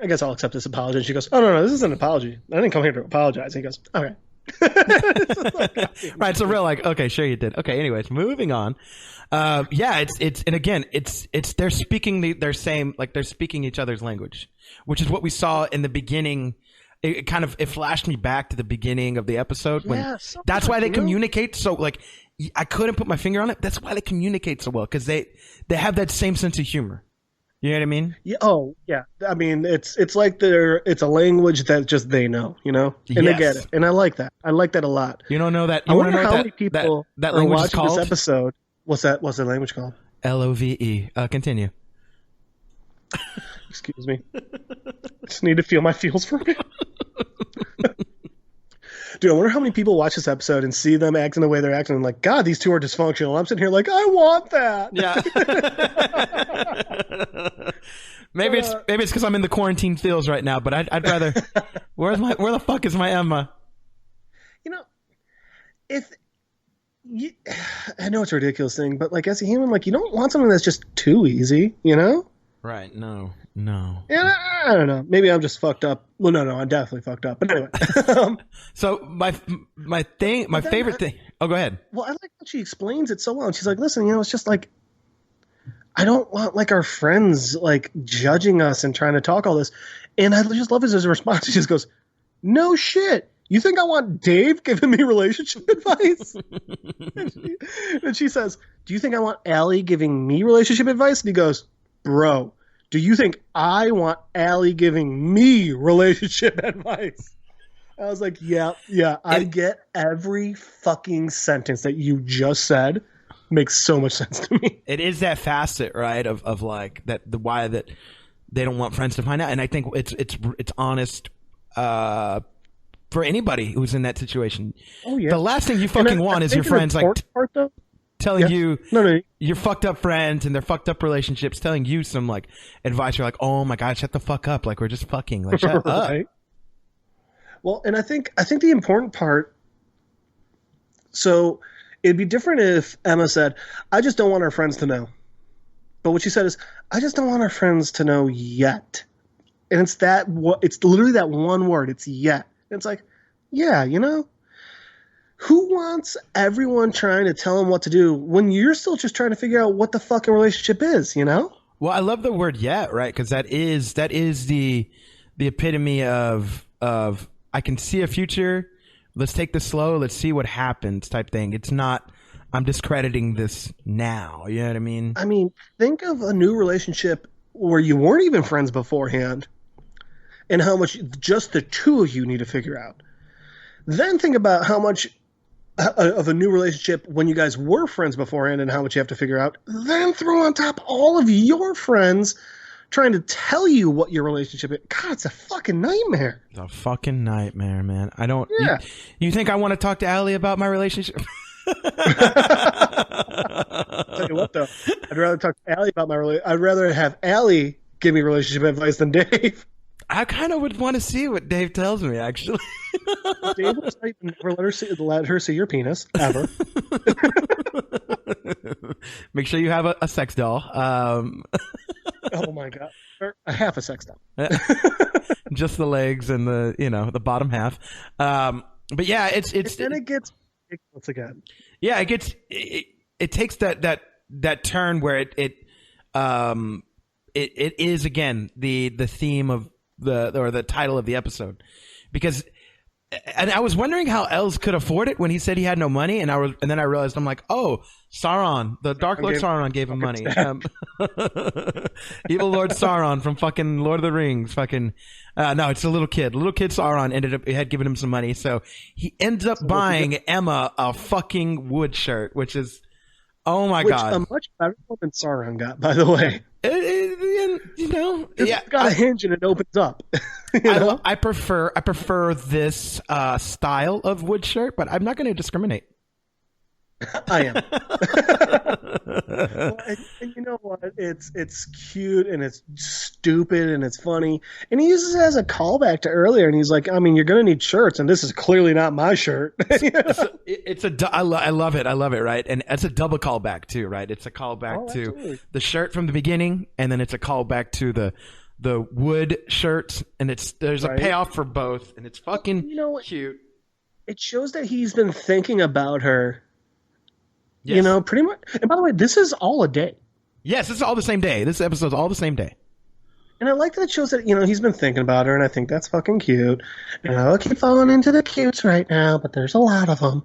I guess I'll accept this apology." And she goes, "Oh, no, this isn't an apology. I didn't come here to apologize." And he goes, "Okay." Right, so real like, okay, sure you did. Okay, anyways, moving on. Yeah, it's and again, it's they're speaking they're speaking each other's language, which is what we saw in the beginning. It flashed me back to the beginning of the episode when that's why they communicate so like I couldn't put my finger on it. That's why they communicate so well because they have that same sense of humor. You know what I mean? Yeah. Oh, yeah. I mean, it's like it's a language that just they know, you know, and they get it, and I like that. I like that a lot. You don't know that. I You want wonder to know how what many people that are language is watching called? this episode. What's that? What's the language called? LOVE. Continue. Excuse me. Just need to feel my feels for a minute. Dude, I wonder how many people watch this episode and see them acting the way they're acting and like, God, these two are dysfunctional. I'm sitting here like, I want that. Yeah. maybe it's because I'm in the quarantine feels right now, but I'd rather. Where the fuck is my Emma? You know, I know it's a ridiculous thing, but like as a human, like you don't want something that's just too easy, you know? Right. No. Yeah, I don't know. Maybe I'm just fucked up. Well, no, I'm definitely fucked up. But anyway. So my favorite thing. Oh, go ahead. Well, I like how she explains it so well. And she's like, listen, you know, it's just like, I don't want like our friends like judging us and trying to talk all this. And I just love his response. He just goes, no shit. You think I want Dave giving me relationship advice? and she says, do you think I want Allie giving me relationship advice? And he goes, bro, do you think I want Allie giving me relationship advice? I was like, yeah, I get every fucking sentence that you just said. Makes so much sense to me. It is that facet, right, of like that the why that they don't want friends to find out, and I think it's honest for anybody who's in that situation. Oh yeah. The last thing you fucking want is your friends like telling you your fucked up friends and their fucked up relationships, telling you some like advice. You're like, oh my god, shut the fuck up! Like we're just fucking. Like shut up. Well, and I think the important part. So it'd be different if Emma said, "I just don't want our friends to know," but what she said is, "I just don't want our friends to know yet," and it's literally that one word. It's yet. And it's like, yeah, you know. Who wants everyone trying to tell them what to do when you're still just trying to figure out what the fucking relationship is, you know? Well, I love the word "yet," right? Because that is the epitome of I can see a future. Let's take this slow. Let's see what happens type thing. It's not I'm discrediting this now. You know what I mean? I mean, think of a new relationship where you weren't even friends beforehand and how much just the two of you need to figure out. Then think about how much of a new relationship when you guys were friends beforehand and how much you have to figure out. Then throw on top all of your friends trying to tell you what your relationship is. God, it's a fucking nightmare. It's a fucking nightmare, man. I don't. Yeah. You think I want to talk to Allie about my relationship? Tell you what, though, I'd rather talk to Allie about my relationship. I'd rather have Allie give me relationship advice than Dave. I kind of would want to see what Dave tells me, actually. Dave will never let her see your penis ever. Make sure you have a sex doll. Oh my god, or a half a sex doll. Just the legs and the bottom half. But yeah, it's then it gets ridiculous again. Yeah, it takes that turn where it is again the theme of the title of the episode, because. And I was wondering how Els could afford it when he said he had no money, and then I realized, I'm like, oh, Sauron, the Dark Lord Sauron gave him money. Evil Lord Sauron from fucking Lord of the Rings, fucking no, it's a little kid. Little kid Sauron had given him some money, so he ends up buying Emma a fucking wood shirt, which is, oh my god, a much better one than Sauron got, by the way. It's got a hinge and it opens up. I prefer this style of wood shirt, but I'm not going to discriminate. I am. Well, and you know what? It's cute and it's stupid and it's funny. And he uses it as a callback to earlier. And he's like, I mean, you're going to need shirts, and this is clearly not my shirt. I love it. I love it. Right, and it's a double callback too. Right, it's a callback to absolutely. The shirt from the beginning, and then it's a callback to the wood shirts, and there's a payoff for both, and it's fucking cute. It shows that he's been thinking about her. Yes. Pretty much. And by the way, this is all a day. Yes, this is all the same day. This episode's all the same day. And I like that it shows that, he's been thinking about her, and I think that's fucking cute. And I'll keep falling into the cutes right now, but there's a lot of them.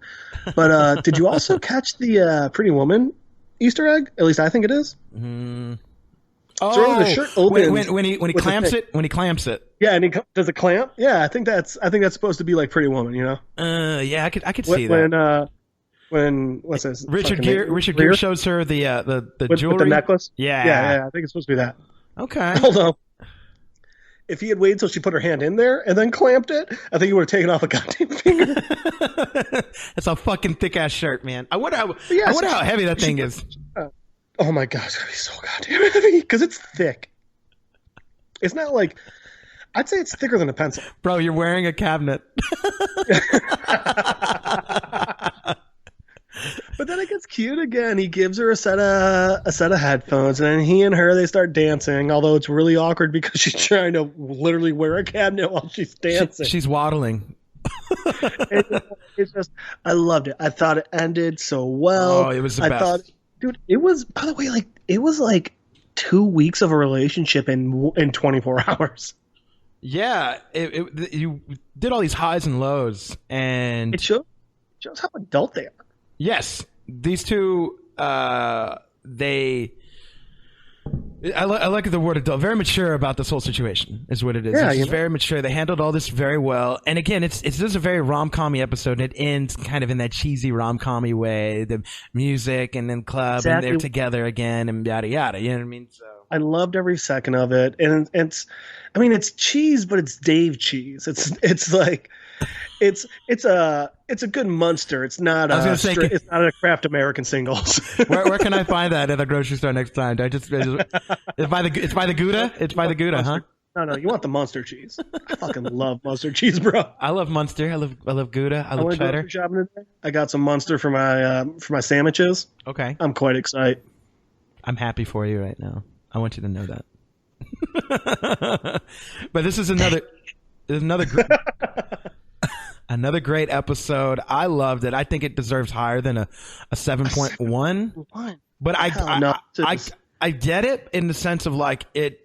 But did you also catch the Pretty Woman Easter egg? At least I think it is. Oh, so the shirt opens when he clamps it. When he clamps it. Yeah, and does it clamp? Yeah, I think that's supposed to be like Pretty Woman, Yeah, I could see that. When what's this? Richard Gere shows her the jewelry with the necklace. Yeah. I think it's supposed to be that. Okay. Although, if he had waited till she put her hand in there and then clamped it, I think he would have taken off a goddamn finger. That's a fucking thick ass shirt, man. I wonder how heavy that thing is. Oh my god, it's gonna be so goddamn heavy because it's thick. It's not like, I'd say it's thicker than a pencil. Bro, you're wearing a cabinet. But then it gets cute again. He gives her a set of headphones, and then he and her, they start dancing. Although it's really awkward because she's trying to literally wear a cabinet while she's dancing. She's waddling. It's just, I loved it. I thought it ended so well. Oh, it was the best. Dude, it was, by the way, it was like 2 weeks of a relationship in 24 hours. Yeah, you did all these highs and lows, and it shows how adult they are. Yes, these two, I like the word adult. Very mature about this whole situation is what it is. Yeah, it's very mature. They handled all this very well. And again, it's just a very rom-com-y episode. And it ends kind of in that cheesy rom-com-y way. The music and then club and they're together again and yada yada. You know what I mean? So I loved every second of it. And it's cheese, but it's Dave cheese. It's like it's a good Munster. It's not it's not a Kraft American Singles. where can I find that at the grocery store next time? It's by the Gouda? It's by the Gouda, huh? No, you want the Munster cheese. I fucking love Munster cheese, bro. I love Munster. I love Gouda. I love cheddar. Grocery shopping today. I got some Munster for my sandwiches. Okay. I'm quite excited. I'm happy for you right now. I want you to know that. But this is another another great episode. I loved it. I think it deserves higher than a 7.1. But I get it in the sense of like it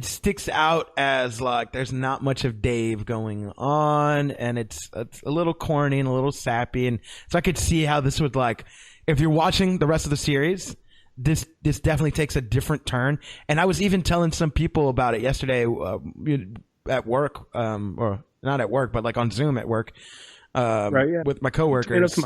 sticks out as like there's not much of Dave going on, and it's a little corny and a little sappy, and so I could see how this would like if you're watching the rest of the series, this definitely takes a different turn. And I was even telling some people about it yesterday at work, or not at work, but like on Zoom at work, with my coworkers.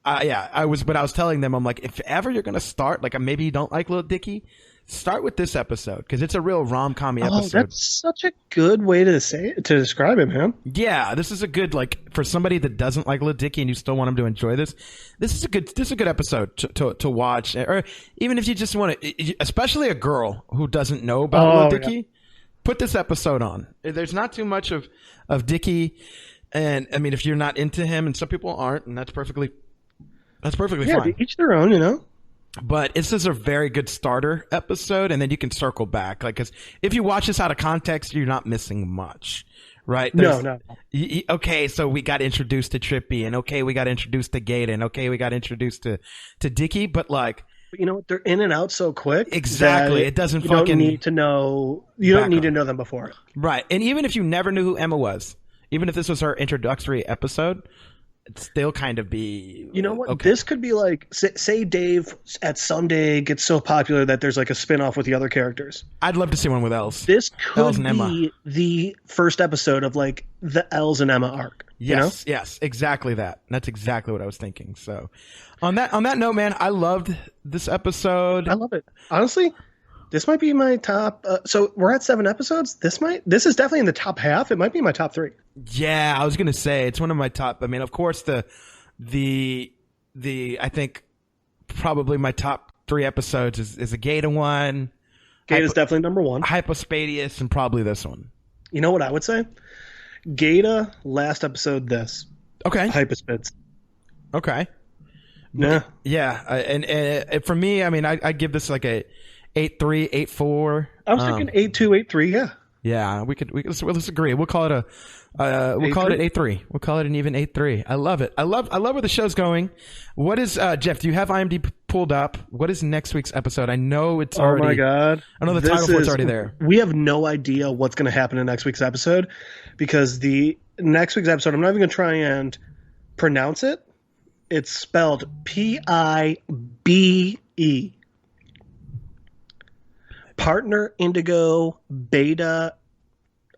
I was telling them, I'm like, if ever you're gonna start, like maybe you don't like Lil Dicky, start with this episode because it's a real rom-com episode. That's such a good way to describe it, man. Yeah, this is a good, like, for somebody that doesn't like Lil Dicky and you still want them to enjoy this. This is a good episode to watch, or even if you just want to, especially a girl who doesn't know about Lil Dicky, put this episode on. There's not too much of Dicky, and I mean, if you're not into him, and some people aren't, and that's perfectly fine. Each their own, you know. But this is a very good starter episode, and then you can circle back. Like, 'cause if you watch this out of context, you're not missing much, right? No. Okay, so we got introduced to Trippy, and okay, we got introduced to Gata, and okay, we got introduced to Dicky, but like, you know what? They're in and out so quick. Exactly. It doesn't you don't need to know. You don't need to know them before. Right. And even if you never knew who Emma was, even if this was her introductory episode, it'd still kind of be. You know what? Okay. This could be like, say Dave at someday gets so popular that there's like a spin-off with the other characters. I'd love to see one with Els. This could Els and Emma. be the first episode of like the Els and Emma arc. Yes, yes, exactly that. That's exactly what I was thinking. So, on that note, man, I loved this episode. I love it. Honestly, this might be my top. So we're at 7 episodes. This is definitely in the top half. It might be my top 3. Yeah, I was gonna say it's one of my top. I mean, of course, the I think probably my top 3 episodes is a Gata one. Gata's definitely number 1. Hypospadias, and probably this one. You know what I would say? Gata, last episode, this. Okay. Hypospids. Okay. Yeah. Yeah, and for me, I mean, I give this like a 8.3, 8.4. I was thinking 8.2, 8.3. Yeah. Yeah, let's agree. We'll call it an 8.3. We'll call it an even 8.3. I love it. I love where the show's going. What is Jeff? Do you have IMDb pulled up? What is next week's episode? I know it's already. Oh my god! I know the title for it's already there. We have no idea what's going to happen in next week's episode because the next week's episode, I'm not even going to try and pronounce it. It's spelled Pibe. Partner Indigo Beta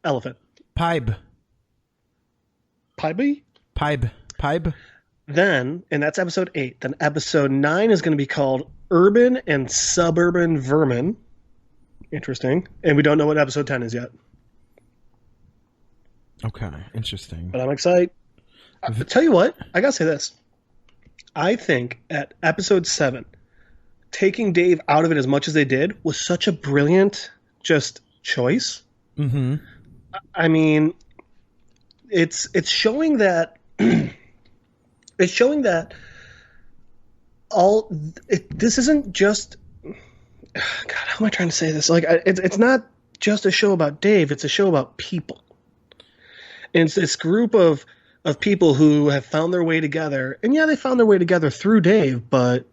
Elephant. Pibe. Then, and that's episode 8. Then episode 9 is going to be called Urban and Suburban Vermin. Interesting. And we don't know what episode 10 is yet. Okay, interesting. But I'm excited. I'll tell you what, I got to say this. I think at episode 7, taking Dave out of it as much as they did was such a brilliant just choice. Mm-hmm. I mean, it's showing that this isn't just God. How am I trying to say this? Like, it's not just a show about Dave. It's a show about people. And it's this group of people who have found their way together, and yeah, they found their way together through Dave, but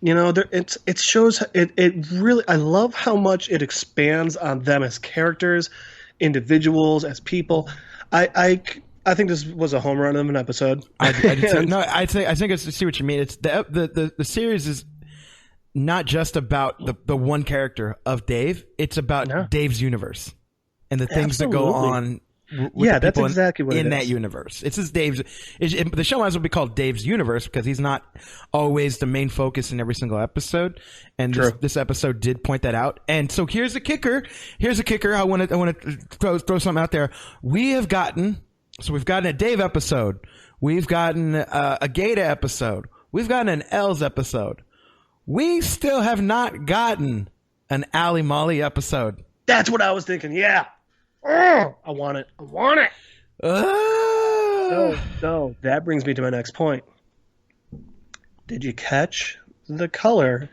you know, it shows it really. I love how much it expands on them as characters, individuals, as people. I think this was a home run of an episode. I think I see what you mean. It's the series is not just about the one character of Dave. It's about Dave's universe and the things that go on. With that's exactly what in that universe. It's just Dave's. The show might as well be called Dave's Universe because he's not always the main focus in every single episode. And this episode did point that out. And so here's a kicker. I want to throw something out there. We've gotten a Dave episode. We've gotten a Gata episode. We've gotten an Els episode. We still have not gotten an Ali Molly episode. That's what I was thinking. Yeah. Oh, I want it. So that brings me to my next point. Did you catch the color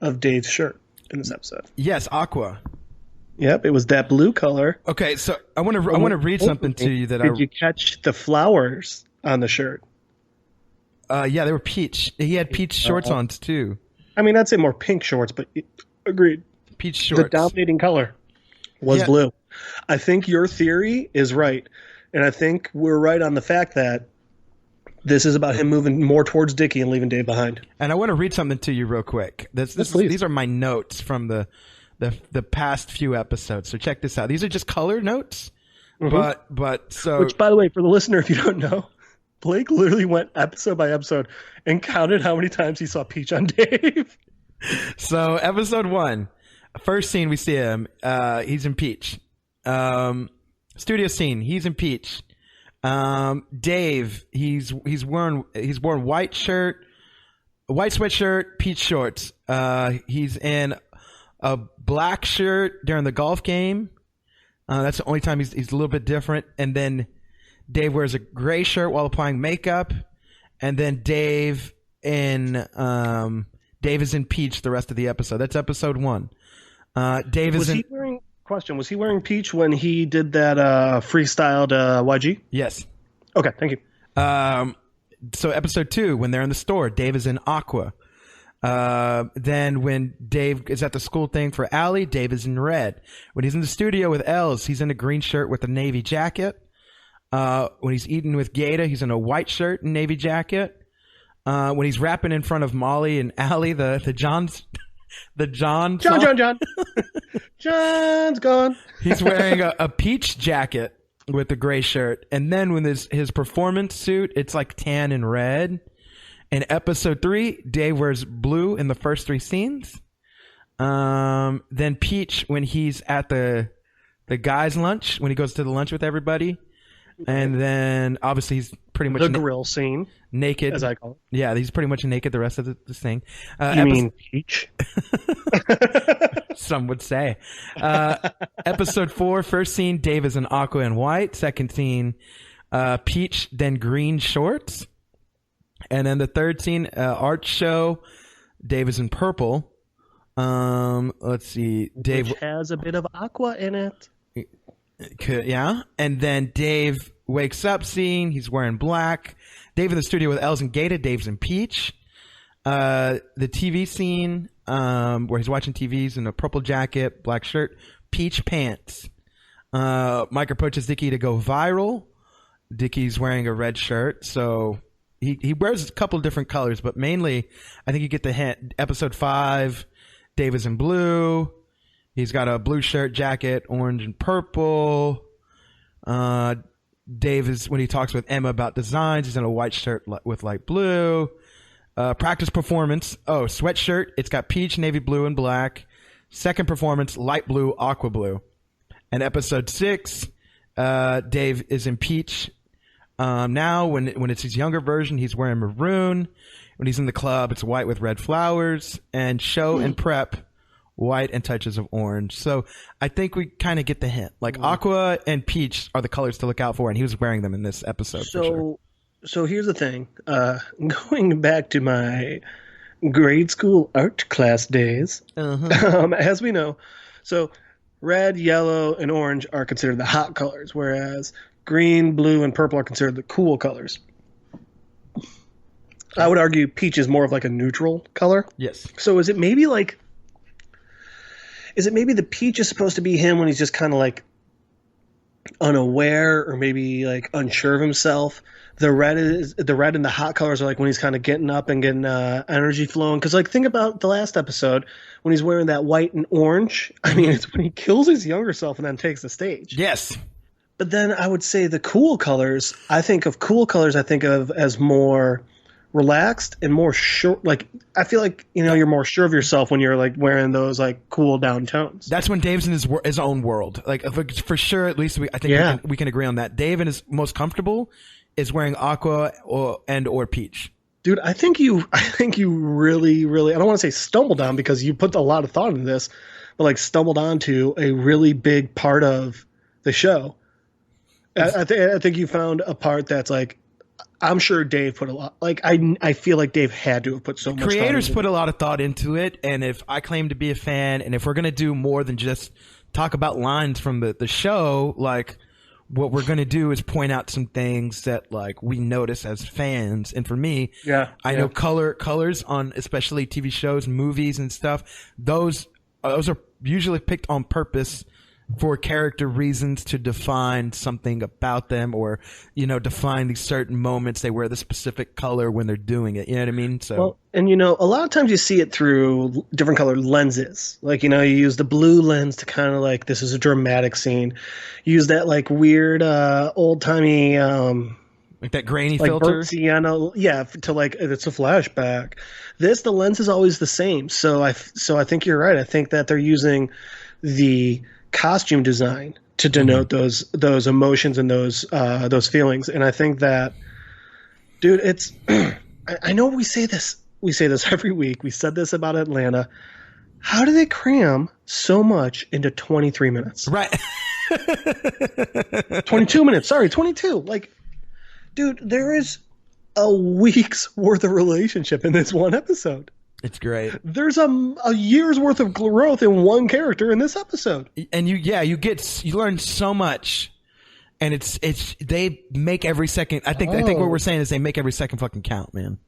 of Dave's shirt in this episode? Yes, aqua. Yep, it was that blue color. Okay, so I want to read something to you that Did you catch the flowers on the shirt? Yeah, they were peach. He had peach shorts on too. I mean, I'd say more pink shorts, but agreed. Peach shorts. The dominating color was blue. I think your theory is right. And I think we're right on the fact that This is about him moving more towards Dicky and leaving Dave behind. And I want to read something to you real quick. These are my notes from the past few episodes. So check this out. These are just color notes. Mm-hmm. Which, by the way, for the listener, if you don't know, Blake literally went episode by episode and counted how many times he saw Peach on Dave. So episode 1, first scene we see him. He's in Peach. Studio scene. He's in Peach. Dave. He's worn white sweatshirt, Peach shorts. He's in a black shirt during the golf game. That's the only time he's a little bit different. And then Dave wears a gray shirt while applying makeup. And then Dave is in Peach the rest of the episode. That's episode 1. Was he wearing Peach when he did that freestyled YG? Yes. Okay, thank you. So episode 2, when they're in the store, Dave is in Aqua. Then when Dave is at the school thing for Allie, Dave is in red. When he's in the studio with Els, he's in a green shirt with a navy jacket. When he's eating with Gata, he's in a white shirt and navy jacket. When he's rapping in front of Molly and Allie, the John. John's gone. He's wearing a peach jacket with a gray shirt. And then when his performance suit, it's like tan and red. In episode 3, Dave wears blue in the first 3 scenes. Then Peach when he's at the guys' lunch, when he goes to the lunch with everybody. And then obviously he's pretty much the grill scene, naked, as I call it. Yeah, he's pretty much naked the rest of this thing. You mean Peach? Some would say. Episode 4, first scene, Dave is in aqua and white. Second scene, Peach, then green shorts. And then the third scene, art show, Dave is in purple. Let's see, Dave which has a bit of aqua in it. Yeah. And then Dave wakes up scene. He's wearing black. Dave in the studio with Els and Gata. Dave's in Peach. The TV scene where he's watching TVs in a purple jacket, black shirt, Peach pants. Mike approaches Dicky to go viral. Dicky's wearing a red shirt. So he wears a couple different colors, but mainly I think you get the hint. Episode 5, Dave is in blue. He's got a blue shirt, jacket, orange and purple. Dave is, when he talks with Emma about designs, he's in a white shirt with light blue. Practice performance. Oh, sweatshirt. It's got peach, navy blue, and black. Second performance, light blue, aqua blue. And episode 6, Dave is in peach. Now, when it's his younger version, he's wearing maroon. When he's in the club, it's white with red flowers. And show and prep, white and touches of orange. So I think we kind of get the hint. Like aqua and peach are the colors to look out for, and he was wearing them in this episode. So here's the thing. Going back to my grade school art class days, as we know, so red, yellow, and orange are considered the hot colors, whereas green, blue, and purple are considered the cool colors. I would argue peach is more of like a neutral color. Yes. So is it maybe the peach is supposed to be him when he's just kind of like unaware or maybe like unsure of himself? The red and the hot colors are like when he's kind of getting up and getting energy flowing. Because like think about the last episode when he's wearing that white and orange. I mean, it's when he kills his younger self and then takes the stage. Yes. But then I would say the cool colors. I think of as more relaxed and more sure. Like I feel like you're more sure of yourself when you're like wearing those like cool down tones. That's when Dave's in his own world. Like for sure, at least we can agree on that. Dave and is most comfortable is wearing aqua or peach. Dude, I think you really, really, I don't want to say stumbled on because you put a lot of thought into this, but like stumbled onto a really big part of the show. I think you found a part that's like, I'm sure Dave put a lot. Like I feel like Dave had to have put so much. Creators put a lot of thought into it, and if I claim to be a fan, and if we're gonna do more than just talk about lines from the show, like what we're gonna do is point out some things that like we notice as fans. And for me, I know colors on especially TV shows, movies, and stuff. Those are usually picked on purpose for character reasons to define something about them, or define these certain moments. They wear the specific color when they're doing it. You know what I mean? So, well, and a lot of times you see it through different colored lenses. Like, you use the blue lens to kind of like, this is a dramatic scene. You use that like weird old timey like that grainy like filter. burnt sienna, to like it's a flashback. The lens is always the same. So I think you're right. I think that they're using the costume design to denote those emotions and those feelings. And I think that, dude, it's I know we say this every week. We said this about Atlanta. How do they cram so much into 23 minutes? Right. 22 minutes. Sorry, 22. Like, dude, there is a week's worth of relationship in this one episode. It's great. There's a year's worth of growth in one character in this episode. And you learn so much, and it's they make every second. I think what we're saying is they make every second fucking count, man.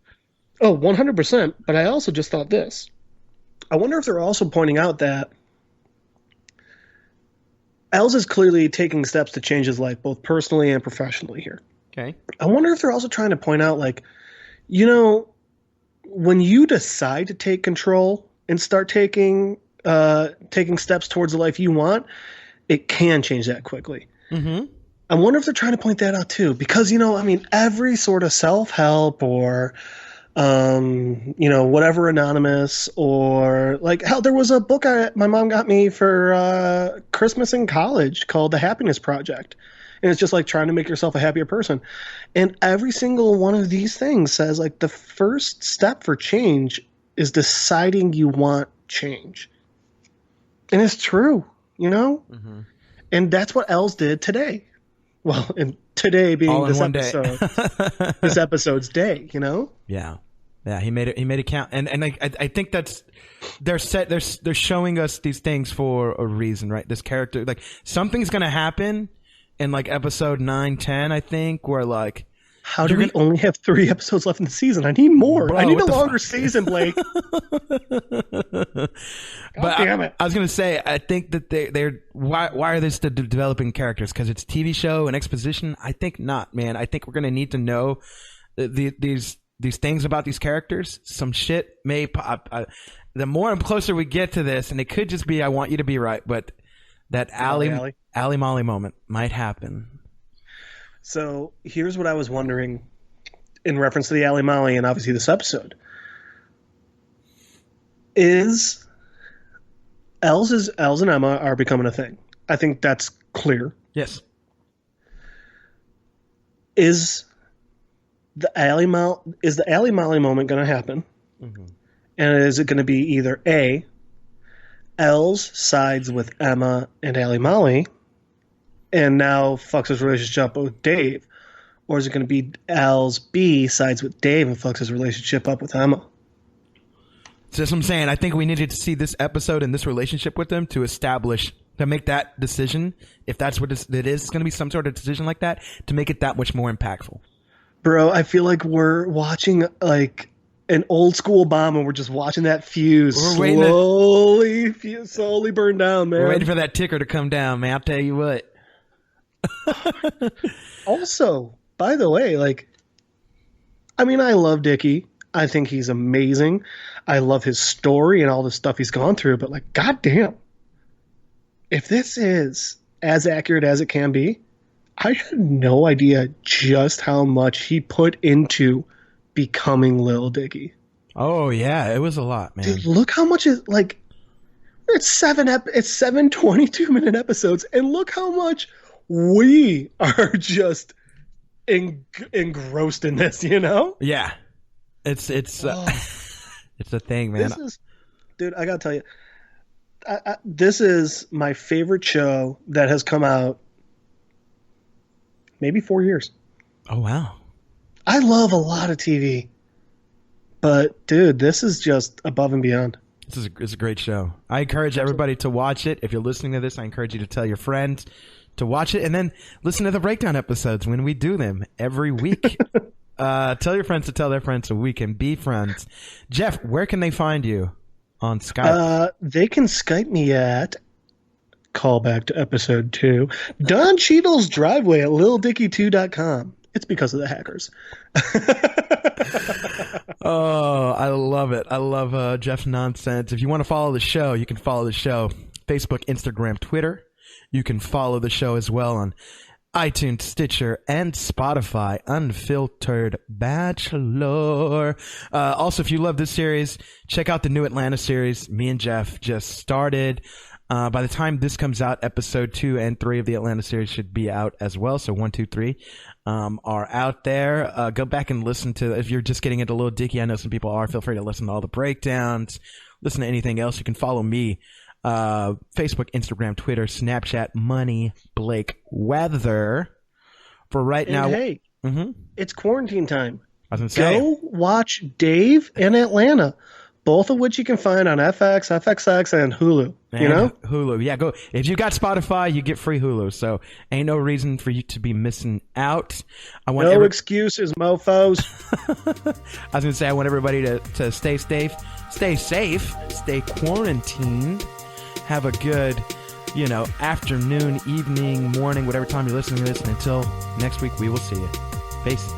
Oh, 100%. But I also just thought this. I wonder if they're also pointing out that Els is clearly taking steps to change his life, both personally and professionally here. Okay. I wonder if they're also trying to point out, like, when you decide to take control and start taking steps towards the life you want, it can change that quickly. Mm-hmm. I wonder if they're trying to point that out too, because every sort of self-help or whatever anonymous, or like, hell, there was a book my mom got me for Christmas in college called The Happiness Project. And it's just like trying to make yourself a happier person. And every single one of these things says, like, the first step for change is deciding you want change. And it's true, Mm-hmm. And that's what Els did today. Well, and today being this episode, this episode's day, Yeah. Yeah, he made it count. And I think that's they're showing us these things for a reason, right? This character, like, something's going to happen in like episode 9, 10, I think, where like, how do we only have 3 episodes left in the season? I need more. Bro, I need a longer season, Blake. God damn it. I was gonna say, I think that they're why are they still developing characters? Because it's TV show and exposition? I think not, man. I think we're gonna need to know these things about these characters. Some shit may pop. The more and closer we get to this, and it could just be I want you to be right, but that Allie Molly moment might happen. So here's what I was wondering in reference to the Allie Molly and obviously this episode. Is Els and Emma are becoming a thing. I think that's clear. Yes. Is the Allie Molly moment going to happen? Mm-hmm. And is it going to be either A, Els sides with Emma and Allie Molly and now fucks his relationship up with Dave? Or is it going to be Els B sides with Dave and fucks his relationship up with Emma? So that's what I'm saying. I think we needed to see this episode and this relationship with them to make that decision. If that's what it is, it's going to be some sort of decision like that to make it that much more impactful. Bro, I feel like we're watching like an old school bomb and we're just watching that fuse slowly burn down, man. We're waiting for that ticker to come down, man. I'll tell you what. Also, by the way, like, I mean, I love Dicky. I think he's amazing. I love his story and all the stuff he's gone through, but like, goddamn, if this is as accurate as it can be, I had no idea just how much he put into becoming Lil Dicky. Oh yeah, it was a lot, man. Dude, look how much is like. It's 7 22-minute episodes, and look how much we are just engrossed in this. Yeah, it's it's a thing, man. Dude, I gotta tell you, this is my favorite show that has come out maybe 4 years. Oh wow. I love a lot of TV, but dude, this is just above and beyond. It's a great show. I encourage everybody to watch it. If you're listening to this, I encourage you to tell your friends to watch it and then listen to the breakdown episodes when we do them every week. Tell your friends to tell their friends so we can be friends. Jeff, where can they find you on Skype? They can Skype me at Callback to episode 2. Don Cheadle's driveway at lildicky2.com. It's because of the hackers. Oh, I love it. I love Jeff Nonsense. If you want to follow the show, you can follow the show. Facebook, Instagram, Twitter. You can follow the show as well on iTunes, Stitcher, and Spotify. Unfiltered Bachelor. Also, if you love this series, check out the new Atlanta series. Me and Jeff just started. By the time this comes out, episode 2 and 3 of the Atlanta series should be out as well. So 1, 2, 3 are out there. Go back and listen to, if you're just getting into Lil Dicky, I know some people are. Feel free to listen to all the breakdowns. Listen to anything else. You can follow me. Facebook, Instagram, Twitter, Snapchat, Money, Blake Weather. For right now. Hey, it's quarantine time. I was going to say. Go watch Dave in Atlanta. Both of which you can find on FX, FXX, and Hulu. You know? Hulu. Yeah, go. If you got Spotify, you get free Hulu. So ain't no reason for you to be missing out. No excuses, mofos. I was going to say, I want everybody to stay safe, stay quarantined, have a good, afternoon, evening, morning, whatever time you're listening to this. And until next week, we will see you. Peace.